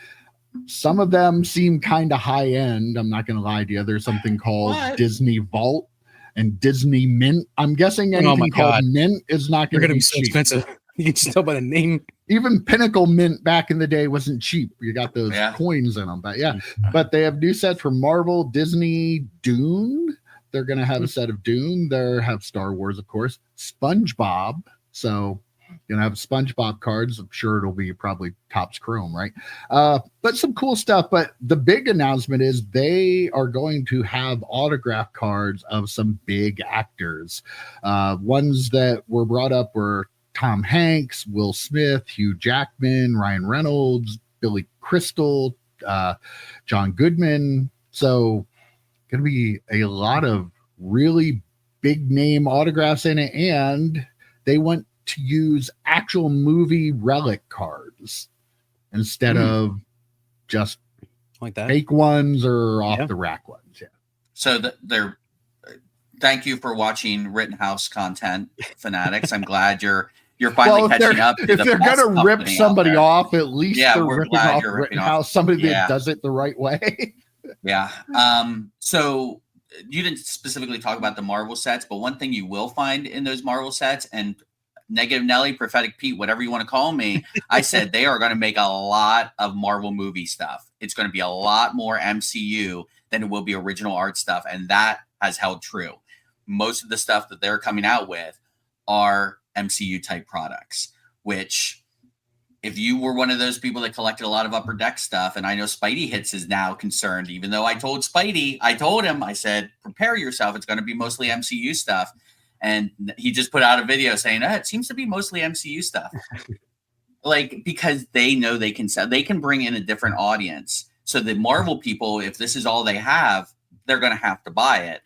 Some of them seem kind of high end. I'm not going to lie to you. There's something called Disney Vault and Disney Mint. I'm guessing anything called Mint is not going to be so expensive. You can just tell by the name. Even Pinnacle Mint back in the day wasn't cheap. You got those coins in them, but they have new sets from Marvel, Disney, Dune. They're going to have a set of Dune. They have Star Wars, of course, SpongeBob. So you're going to have SpongeBob cards. I'm sure it'll be probably Topps Chrome, right? But some cool stuff. But the big announcement is they are going to have autograph cards of some big actors. Ones that were brought up were Tom Hanks, Will Smith, Hugh Jackman, Ryan Reynolds, Billy Crystal, John Goodman. So going to be a lot of really big name autographs in it, and they want to use actual movie relic cards instead of just like that fake ones or off the rack ones. Yeah. So they're thank you for watching Rittenhouse content, Fanatics. I'm glad you're finally catching up. If they're gonna rip somebody off, at least they're ripping off Rittenhouse, somebody that does it the right way. Yeah. So you didn't specifically talk about the Marvel sets, but one thing you will find in those Marvel sets, and Negative Nelly, Prophetic Pete, whatever you want to call me, I said they are going to make a lot of Marvel movie stuff. It's going to be a lot more MCU than it will be original art stuff, and that has held true. Most of the stuff that they're coming out with are MCU type products, which if you were one of those people that collected a lot of Upper Deck stuff, and I know Spidey Hits is now concerned, even though I told him, I said, prepare yourself. It's going to be mostly MCU stuff. And he just put out a video saying, it seems to be mostly MCU stuff. Because they know they can sell, they can bring in a different audience. So the Marvel people, if this is all they have, they're going to have to buy it.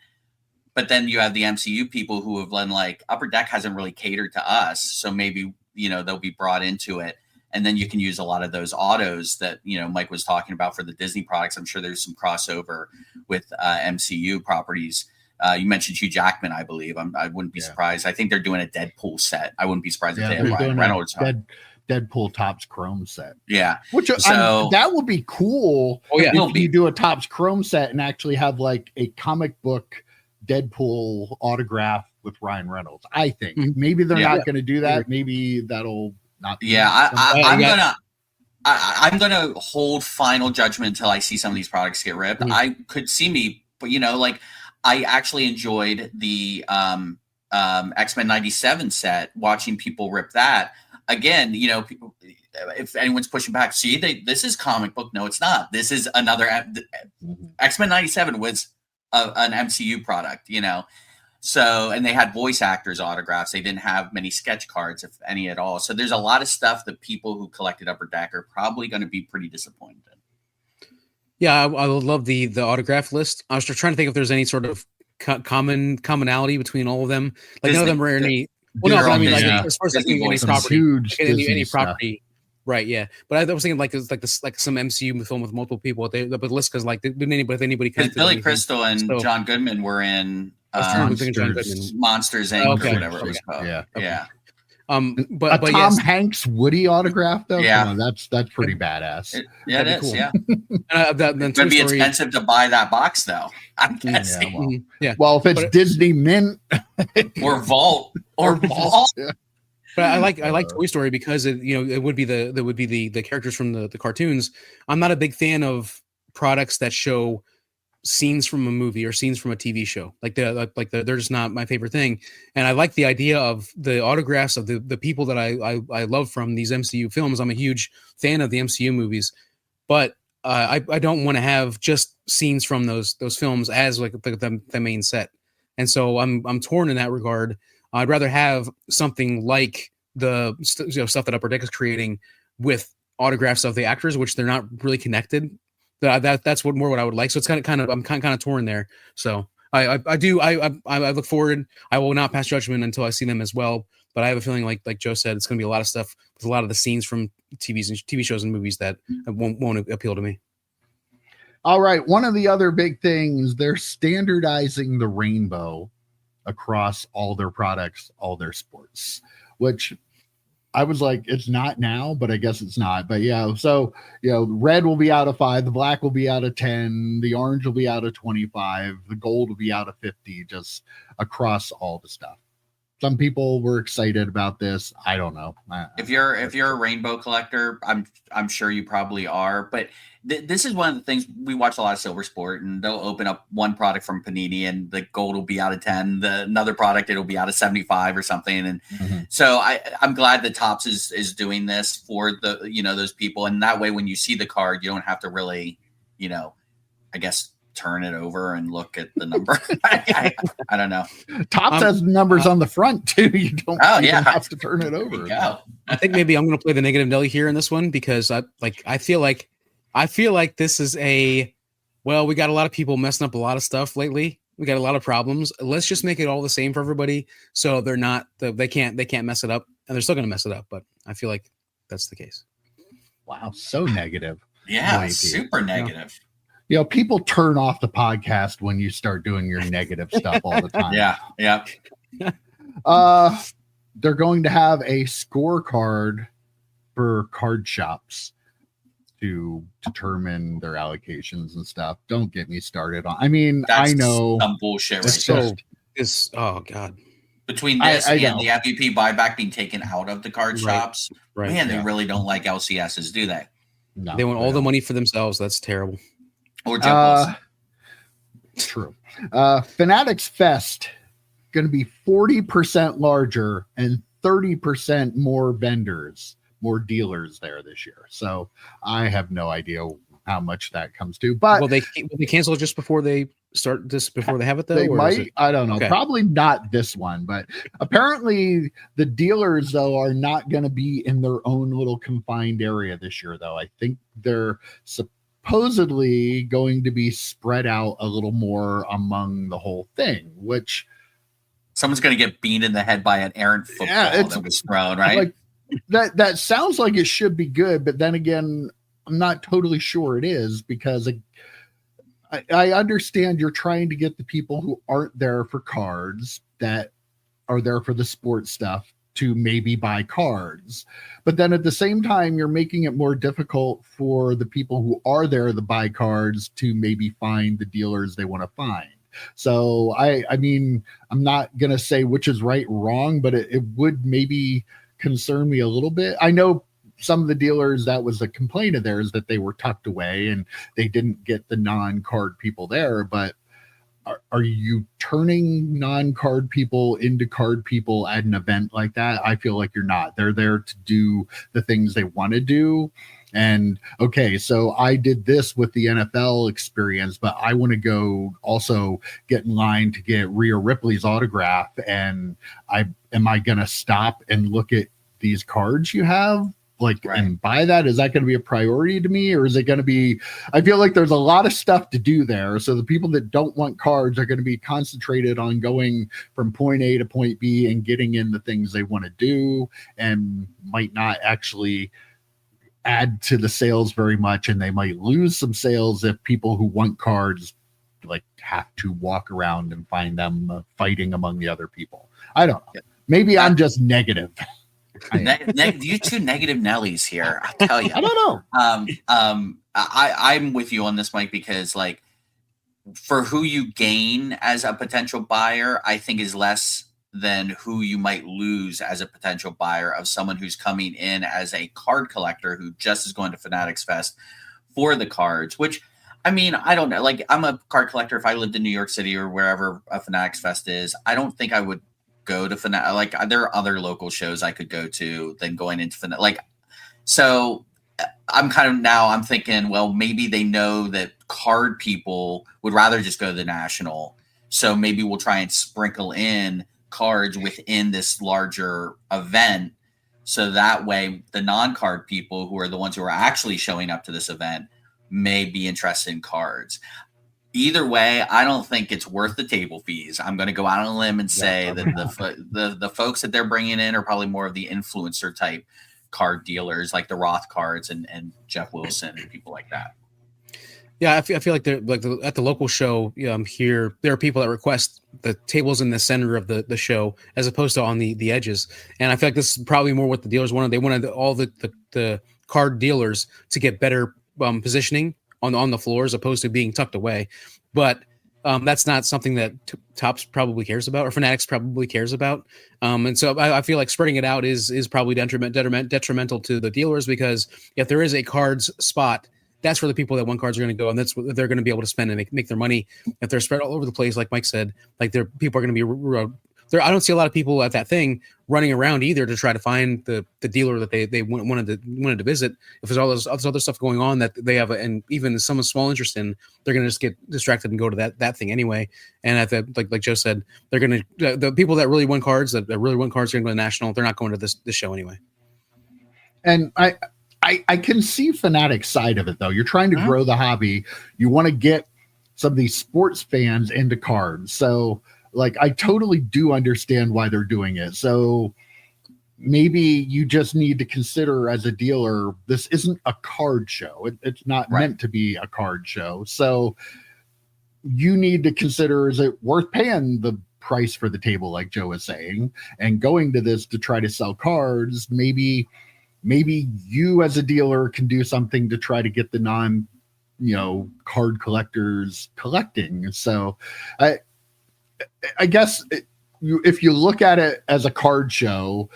But then you have the MCU people who have been like, Upper Deck hasn't really catered to us. So maybe, they'll be brought into it. And then you can use a lot of those autos that, Mike was talking about for the Disney products. I'm sure there's some crossover with MCU properties. You mentioned Hugh Jackman, I believe. I wouldn't be surprised. I think they're doing a Deadpool set. I wouldn't be surprised if they have Ryan Reynolds. Deadpool Topps Chrome set. Yeah. That would be cool. Oh, yeah. If you do a Topps Chrome set and actually have like a comic book Deadpool autograph with Ryan Reynolds. I think maybe they're not going to do that. Maybe that'll not. I'm gonna hold final judgment until I see some of these products get ripped. I could see but I actually enjoyed the X-Men 97 set, watching people rip that. Again, people, if anyone's pushing back, this is comic book. No, it's not. This is another X-Men 97 was an MCU product, So, and they had voice actors autographs. They didn't have many sketch cards, if any at all. So there's a lot of stuff that people who collected Upper Deck are probably going to be pretty disappointed in. Yeah, I would love the autograph list. I was just trying to think if there's any sort of commonality between all of them. Like Disney, none of them are any. Well, no, I mean, as far as any property, any property. Right, yeah, but I was thinking like it's like some MCU film with multiple people. But the list because like didn't anybody because Billy Crystal and John Goodman were in Monsters Inc. Okay. or whatever it was called. Yeah. Yeah. But Tom Hanks Woody autograph though. Yeah, come on, that's pretty badass. It is. Cool. Yeah. It's gonna be expensive to buy that box though. I'm guessing. Yeah. Well, if it's Disney Mint or Vault or Vault. Yeah. But I like Toy Story because it would be the characters from the cartoons. I'm not a big fan of products that show scenes from a movie or scenes from a TV show. They're just not my favorite thing. And I like the idea of the autographs of the people that I love from these MCU films. I'm a huge fan of the MCU movies, but I don't want to have just scenes from those films as like the main set. And so I'm torn in that regard. I'd rather have something like the stuff that Upper Deck is creating with autographs of the actors, which they're not really connected. That's what I would like. So it's I'm kind of torn there. So I look forward. I will not pass judgment until I see them as well. But I have a feeling like Joe said, it's going to be a lot of stuff with a lot of the scenes from TV shows and movies that won't appeal to me. All right. One of the other big things, they're standardizing the rainbow across all their products, all their sports, which I was like, it's not now, but I guess it's not. But yeah, so red will be out of 5, the black will be out of 10, the orange will be out of 25, the gold will be out of 50, just across all the stuff. Some people were excited about this. I don't know. If you're a rainbow collector, I'm sure you probably are. But this is one of the things, we watch a lot of Silver Sport, and they'll open up one product from Panini, and the gold will be out of 10. Another product, it'll be out of 75 or something. And so I'm glad that Topps is doing this for those people, and that way when you see the card, you don't have to really, I guess, turn it over and look at the number. I don't know. Topps has numbers on the front too. You don't have to turn it over. I think maybe I'm going to play the negative Nelly here in this one because I feel like this is we got a lot of people messing up a lot of stuff lately. We got a lot of problems. Let's just make it all the same for everybody. So they're not, they can't mess it up, and they're still going to mess it up. But I feel like that's the case. Wow. So negative. Yeah. Super negative. People turn off the podcast when you start doing your negative stuff all the time. Yeah. They're going to have a scorecard for card shops to determine their allocations and stuff. Don't get me started on. I mean, that's I know some bullshit. Oh God. Between this and the FVP buyback being taken out of the card shops, man, they really don't like LCSs, do they? No, they want all the money for themselves. That's terrible. Or jumbos. True. Fanatics Fest going to be 40% larger and 30% more vendors, more dealers there this year. So I have no idea how much that comes to. But will they cancel just before they start this? Before they have it though? They might. I don't know. Okay. Probably not this one, but apparently the dealers though are not going to be in their own little confined area this year. Though I think they're supposedly going to be spread out a little more among the whole thing, which someone's going to get beaten in the head by an errant football that was thrown, right? Like, that sounds like it should be good, but then again, I'm not totally sure it is, because I understand you're trying to get the people who aren't there for cards, that are there for the sports stuff, to maybe buy cards. But then at the same time, you're making it more difficult for the people who are there to buy cards to maybe find the dealers they want to find. So I mean, I'm not going to say which is right or wrong, but it would maybe concern me a little bit. I know some of the dealers, that was a complaint of theirs, that they were tucked away and they didn't get the non-card people there, but are you turning non-card people into card people at an event like that? I feel like you're not. They're there to do the things they want to do. And okay, so I did this with the NFL experience, but I want to go also get in line to get Rhea Ripley's autograph. And am I going to stop and look at these cards you have? And buy that? Is that going to be a priority to me, or is it going to be? I feel like there's a lot of stuff to do there. So the people that don't want cards are going to be concentrated on going from point A to point B and getting in the things they want to do, and might not actually add to the sales very much, and they might lose some sales if people who want cards like have to walk around and find them fighting among the other people. I don't know. Maybe I'm just negative. You two negative Nellies here. I'll tell you. I don't know. I'm with you on this, Mike, because like for who you gain as a potential buyer, I think is less than who you might lose as a potential buyer of someone who's coming in as a card collector who just is going to Fanatics Fest for the cards, which, I mean, I don't know. Like, I'm a card collector. If I lived in New York City or wherever a Fanatics Fest is, I don't think I would go to Fanatics. Like, there are other local shows I could go to than going into Fanatics. Like, so I'm thinking, well, maybe they know that card people would rather just go to the national. So maybe we'll try and sprinkle in cards within this larger event. So that way the non-card people who are the ones who are actually showing up to this event may be interested in cards. Either way, I don't think it's worth the table fees. I'm going to go out on a limb and say that the folks that they're bringing in are probably more of the influencer type card dealers, like the Roth cards and Jeff Wilson and people like that. Yeah, I feel like they're like at the local show here. There are people that request the tables in the center of the show as opposed to on the edges, and I feel like this is probably more what the dealers wanted. They wanted all the card dealers to get better positioning on the floor as opposed to being tucked away, but that's not something that Topps probably cares about or Fanatics probably cares about. And so I feel like spreading it out is probably detrimental to the dealers, because if there is a cards spot, that's where the people that want cards are going to go, and that's what they're going to be able to spend and make their money. If they're spread all over the place, like Mike said, like people are going to be there. I don't see a lot of people at that thing running around either to try to find the dealer that they wanted to visit. If there's all this other stuff going on that they have, and even some small interest in, they're going to just get distracted and go to that thing anyway. And at the like Joe said, they're going to the people that really want cards are going to go to the national. They're not going to this show anyway. And I can see Fanatics side of it, though. You're trying to grow the hobby. You want to get some of these sports fans into cards. So, like, I totally do understand why they're doing it. So maybe you just need to consider as a dealer, this isn't a card show. It's not meant to be a card show. So you need to consider, is it worth paying the price for the table, like Joe was saying, and going to this to try to sell cards? Maybe you as a dealer can do something to try to get the card collectors collecting. So I guess if you look at it as a card show,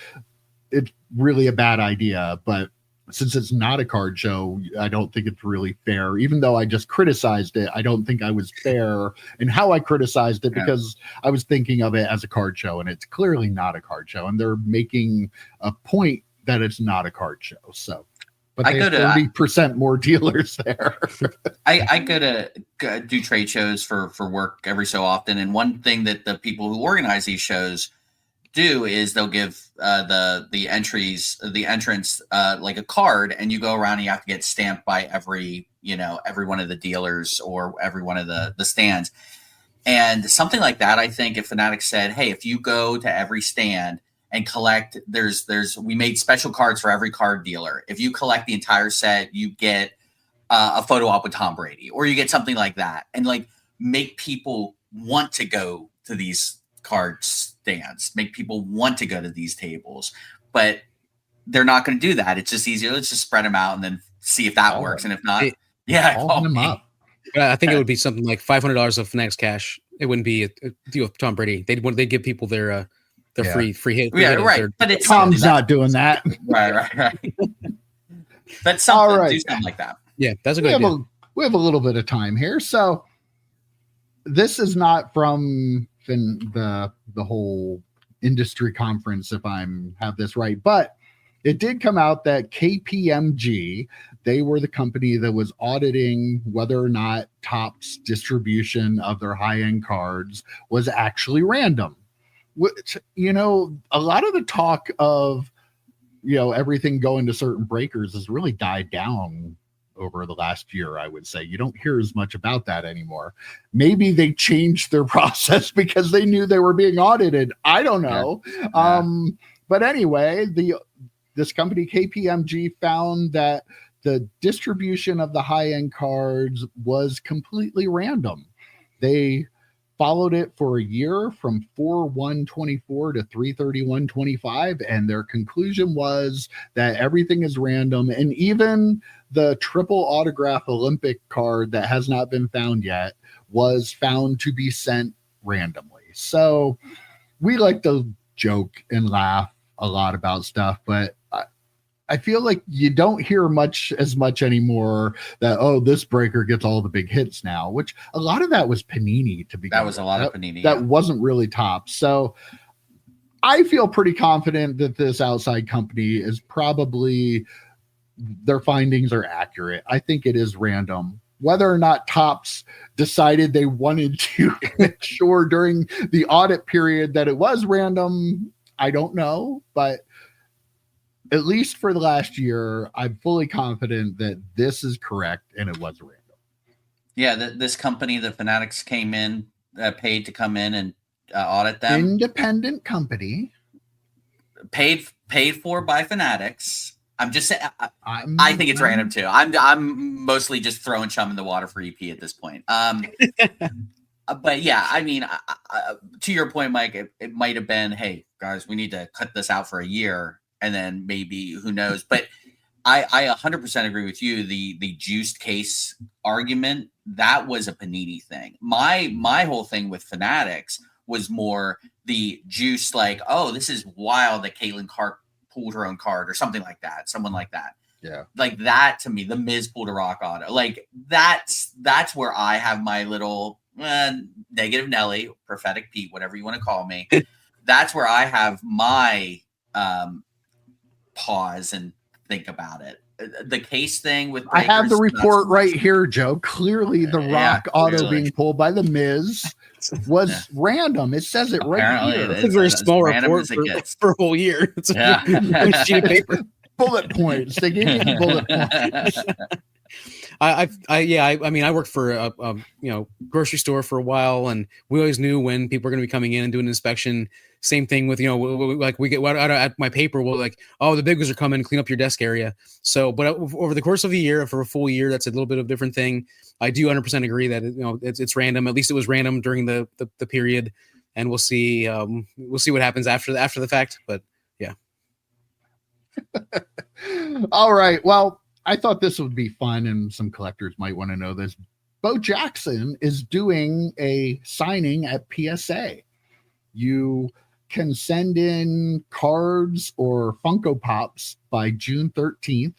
it's really a bad idea. But since it's not a card show, I don't think it's really fair. Even though I just criticized it, I don't think I was fair in how I criticized it, because I was thinking of it as a card show, and it's clearly not a card show. And they're making a point that it's not a card show. So, but they have 30% more dealers there. I go to do trade shows for work every so often, and one thing that the people who organize these shows do is they'll give the entrance like a card, and you go around and you have to get stamped by every one of the dealers or every one of the stands. And something like that, I think if Fanatics said, hey, if you go to every stand and collect, we made special cards for every card dealer. If you collect the entire set, you get a photo op with Tom Brady, or you get something like that, and like make people want to go to these card stands, make people want to go to these tables. But they're not going to do that. It's just easier. Let's just spread them out and then see if that works. And if not, call them up. I think it would be something like $500 of Fanatics cash. It wouldn't be a deal with Tom Brady. They'd give people their free hit. Right. But it's Tom's not doing that. Right. That's something. All right. Do something like that. Yeah, that's a good idea. We have a little bit of time here. So this is not from the whole industry conference, if have this right, but it did come out that KPMG, they were the company that was auditing whether or not Topps distribution of their high-end cards was actually random. Which, a lot of the talk of, everything going to certain breakers has really died down over the last year, I would say. You don't hear as much about that anymore. Maybe they changed their process because they knew they were being audited. I don't know. Yeah. But anyway, this company KPMG found that the distribution of the high-end cards was completely random. They followed it for a year from 4/1/24 to 3/31/25, and their conclusion was that everything is random, and even the triple autograph Olympic card that has not been found yet was found to be sent randomly. So we like to joke and laugh a lot about stuff, but I feel like you don't hear as much anymore that, oh, this breaker gets all the big hits now, which a lot of that was Panini to begin That was a lot of Panini. That wasn't really top. So I feel pretty confident that this outside company is probably, their findings are accurate. I think it is random. Whether or not Topps decided they wanted to make sure during the audit period that it was random, I don't know, but at least for the last year, I'm fully confident that this is correct and it was random. Yeah, this company, the Fanatics, came in, paid to come in and audit them. Independent company, paid for by Fanatics. I'm just saying. I think it's random too. I'm mostly just throwing chum in the water for EP at this point. But yeah, I mean, to your point, Mike, it might have been, hey guys, we need to cut this out for a year. And then maybe, who knows? But I 100% agree with you. The juiced case argument, that was a Panini thing. My whole thing with Fanatics was more the juice, like, oh, this is wild that Caitlin Clark pulled her own card or something like that. Someone like that. Yeah. Like that to me, the Miz pulled a rock auto. Like that's where I have my little negative Nelly, prophetic Pete, whatever you want to call me. That's where I have my pause and think about it. The case thing with breakers, I have the report right here, Joe. Clearly the rock auto being pulled by the Miz was random. It says it right here. It's a very small report for a whole year. It's a sheet of paper. Bullet points. They gave you bullet points. I mean, I worked for a grocery store for a while, and we always knew when people were going to be coming in and doing an inspection. Same thing with, like we get out at my paper, we'll like, oh, the big ones are coming, clean up your desk area. So, but over the course of a year, for a full year, that's a little bit of a different thing. I do 100% agree that it's random. At least it was random during the period, and we'll see what happens after the fact. But yeah. All right. Well, I thought this would be fun, and some collectors might want to know this. Bo Jackson is doing a signing at PSA. You can send in cards or Funko Pops by June 13th,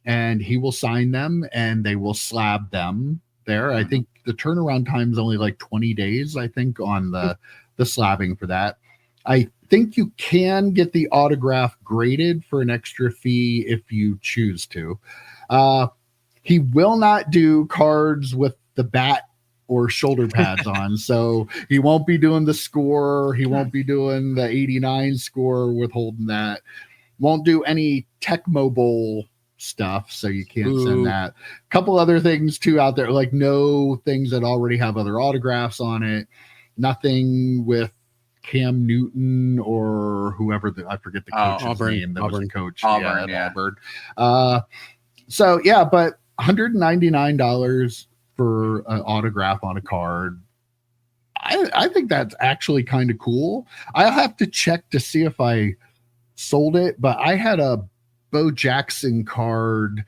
and he will sign them, and they will slab them there. I think the turnaround time is only like 20 days, I think, on the slabbing for that. I think you can get the autograph graded for an extra fee if you choose to. He will not do cards with the bat or shoulder pads on, so he won't be doing the score. He won't be doing the 89 score, withholding that. Won't do any Tecmo Bowl stuff, so you can't send that. A couple other things too out there, like no things that already have other autographs on it. Nothing with Cam Newton or whoever I forget the coach's name that was the coach. Auburn. So yeah, but $199 for an autograph on a card. I think that's actually kind of cool. I'll have to check to see if I sold it, but I had a Bo Jackson card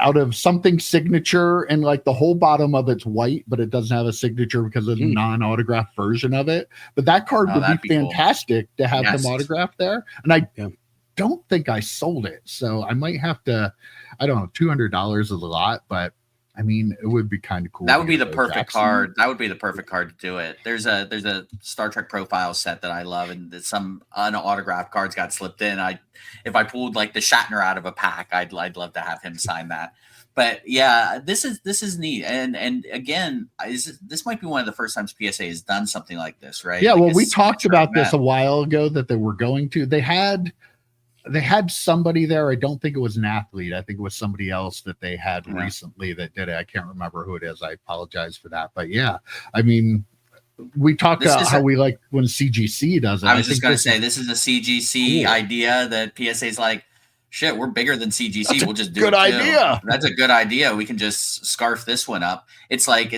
out of something signature, and like the whole bottom of it's white, but it doesn't have a signature because of the non-autographed version of it. But that card would be fantastic to have him autographed there. And I don't think I sold it, so I might have to. I don't know, $200 is a lot, but I mean, it would be kind of cool. That would be the perfect card. That would be the perfect card to do it. There's a Star Trek profile set that I love, and some unautographed cards got slipped in. If I pulled like the Shatner out of a pack, I'd love to have him sign that. But yeah, this is neat. And again, this might be one of the first times PSA has done something like this, right? Yeah. Like well, we talked about this a while ago that they were going to. They had somebody there. I don't think it was an athlete. I think it was somebody else that they had recently that did it. I can't remember who it is. I apologize for that. But yeah, I mean, we talked about how we like when CGC does it. I was just going to say, this is a CGC idea that PSA's like, shit, we're bigger than CGC. That's we'll just do good it too. idea. That's a good idea. We can just scarf this one up. It's like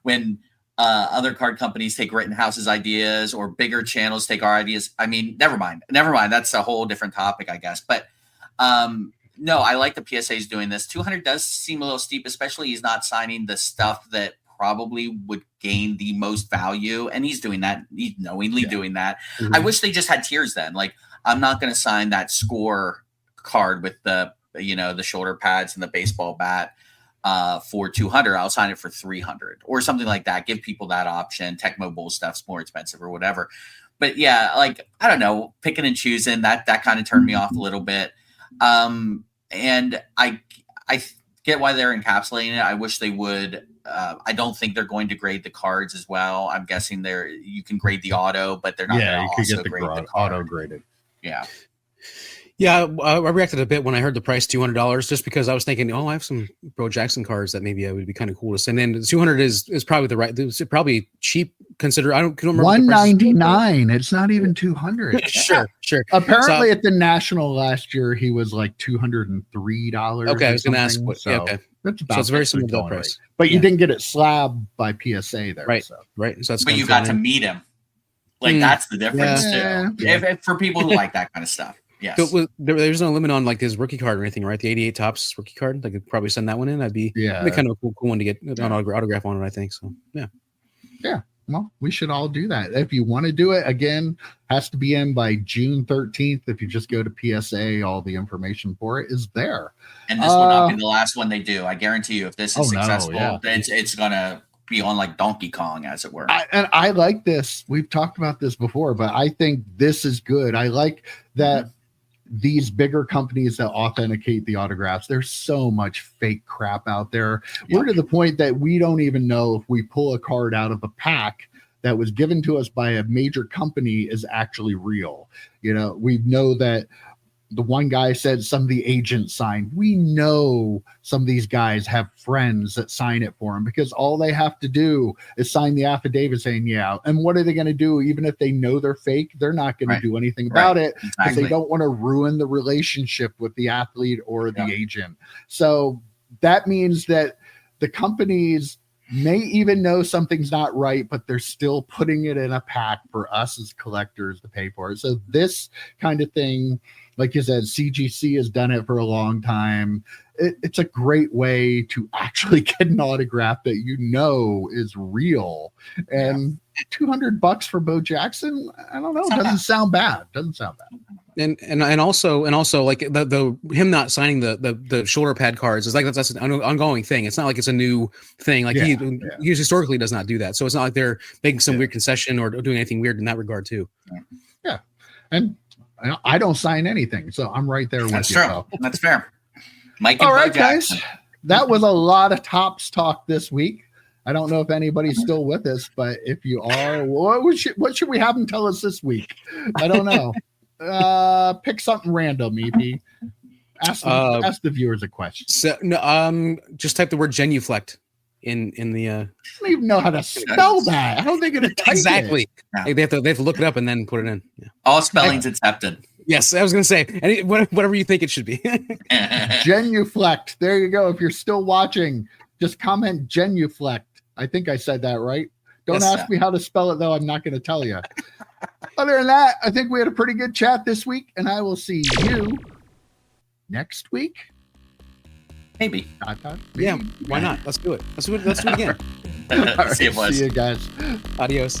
when other card companies take Rittenhouse's ideas or bigger channels take our ideas. I mean, never mind. That's a whole different topic, I guess. But no, I like the PSA's doing this. 200 does seem a little steep, especially he's not signing the stuff that probably would gain the most value. And he's doing that. He's knowingly doing that. Mm-hmm. I wish they just had tiers then. Like, I'm not going to sign that score card with the shoulder pads and the baseball bat for 200. I'll sign it for 300 or something like that. Give people that option. Tecmo Bowl stuff's more expensive or whatever. But yeah, like, I don't know, picking and choosing that kind of turned me off a little bit. And I get why they're encapsulating it. I wish they would. I don't think they're going to grade the cards as well. I'm guessing you can grade the auto, but they're not going to also grade the auto graded. Yeah. Yeah, I reacted a bit when I heard the price $200, just because I was thinking, I have some Bo Jackson cards that maybe would be kind of cool to send in. The 200 is probably the right. It's probably cheap. Consider I don't remember. $199. It's not even 200. Sure. Apparently, at the National last year, he was like $203. Okay, I was going to ask. Okay, that's about. So it's very similar to that price. Right. But you didn't get it slabbed by PSA there, right? So. Right. So that's. But you got to meet him. Like that's the difference too. If for people who like that kind of stuff. Yes. So there's no limit on like his rookie card or anything, right? The 88 Topps rookie card. I could probably send that one in. That'd be kind of a cool one to get an autograph on it, I think. So yeah. Well, we should all do that. If you want to do it, again, has to be in by June 13th. If you just go to PSA, all the information for it is there. And this will not be the last one they do. I guarantee you, if this is successful, it's gonna be on like Donkey Kong, as it were. I like this. We've talked about this before, but I think this is good. I like that. These bigger companies that authenticate the autographs, there's so much fake crap out there. We're to the point that we don't even know if we pull a card out of a pack that was given to us by a major company is actually real. We know that the one guy said some of the agents signed. We know some of these guys have friends that sign it for them because all they have to do is sign the affidavit saying, and what are they going to do? Even if they know they're fake, they're not going to do anything about it because they don't want to ruin the relationship with the athlete or the agent. So that means that the companies may even know something's not right, but they're still putting it in a pack for us as collectors to pay for it. So this kind of thing, like you said, CGC has done it for a long time. It's a great way to actually get an autograph that is real. And $200 for Bo Jackson, I don't know. Doesn't sound bad. And also like the him not signing the shoulder pad cards is like that's an ongoing thing. It's not like it's a new thing. Like he historically does not do that. So it's not like they're making some weird concession or doing anything weird in that regard too. Yeah, and I don't sign anything, so I'm right there with you. That's true. So. That's fair. Mike. All right, guys. That was a lot of Topps talk this week. I don't know if anybody's still with us, but if you are, what should we have them tell us this week? I don't know. Pick something random, EP. Ask the viewers a question. So no, just type the word genuflect in the. I don't even know how to spell that. How are they going to type exactly? It? They have to look it up and then put it in. Yeah. All spellings accepted. Yes, I was going to say whatever you think it should be. Genuflect. There you go. If you're still watching, just comment genuflect. I think I said that right. Don't ask me how to spell it, though. I'm not going to tell you. Other than that, I think we had a pretty good chat this week, and I will see you next week. Maybe. Yeah, why not? Let's do it. Let's do it again. All right, see you guys. Adios.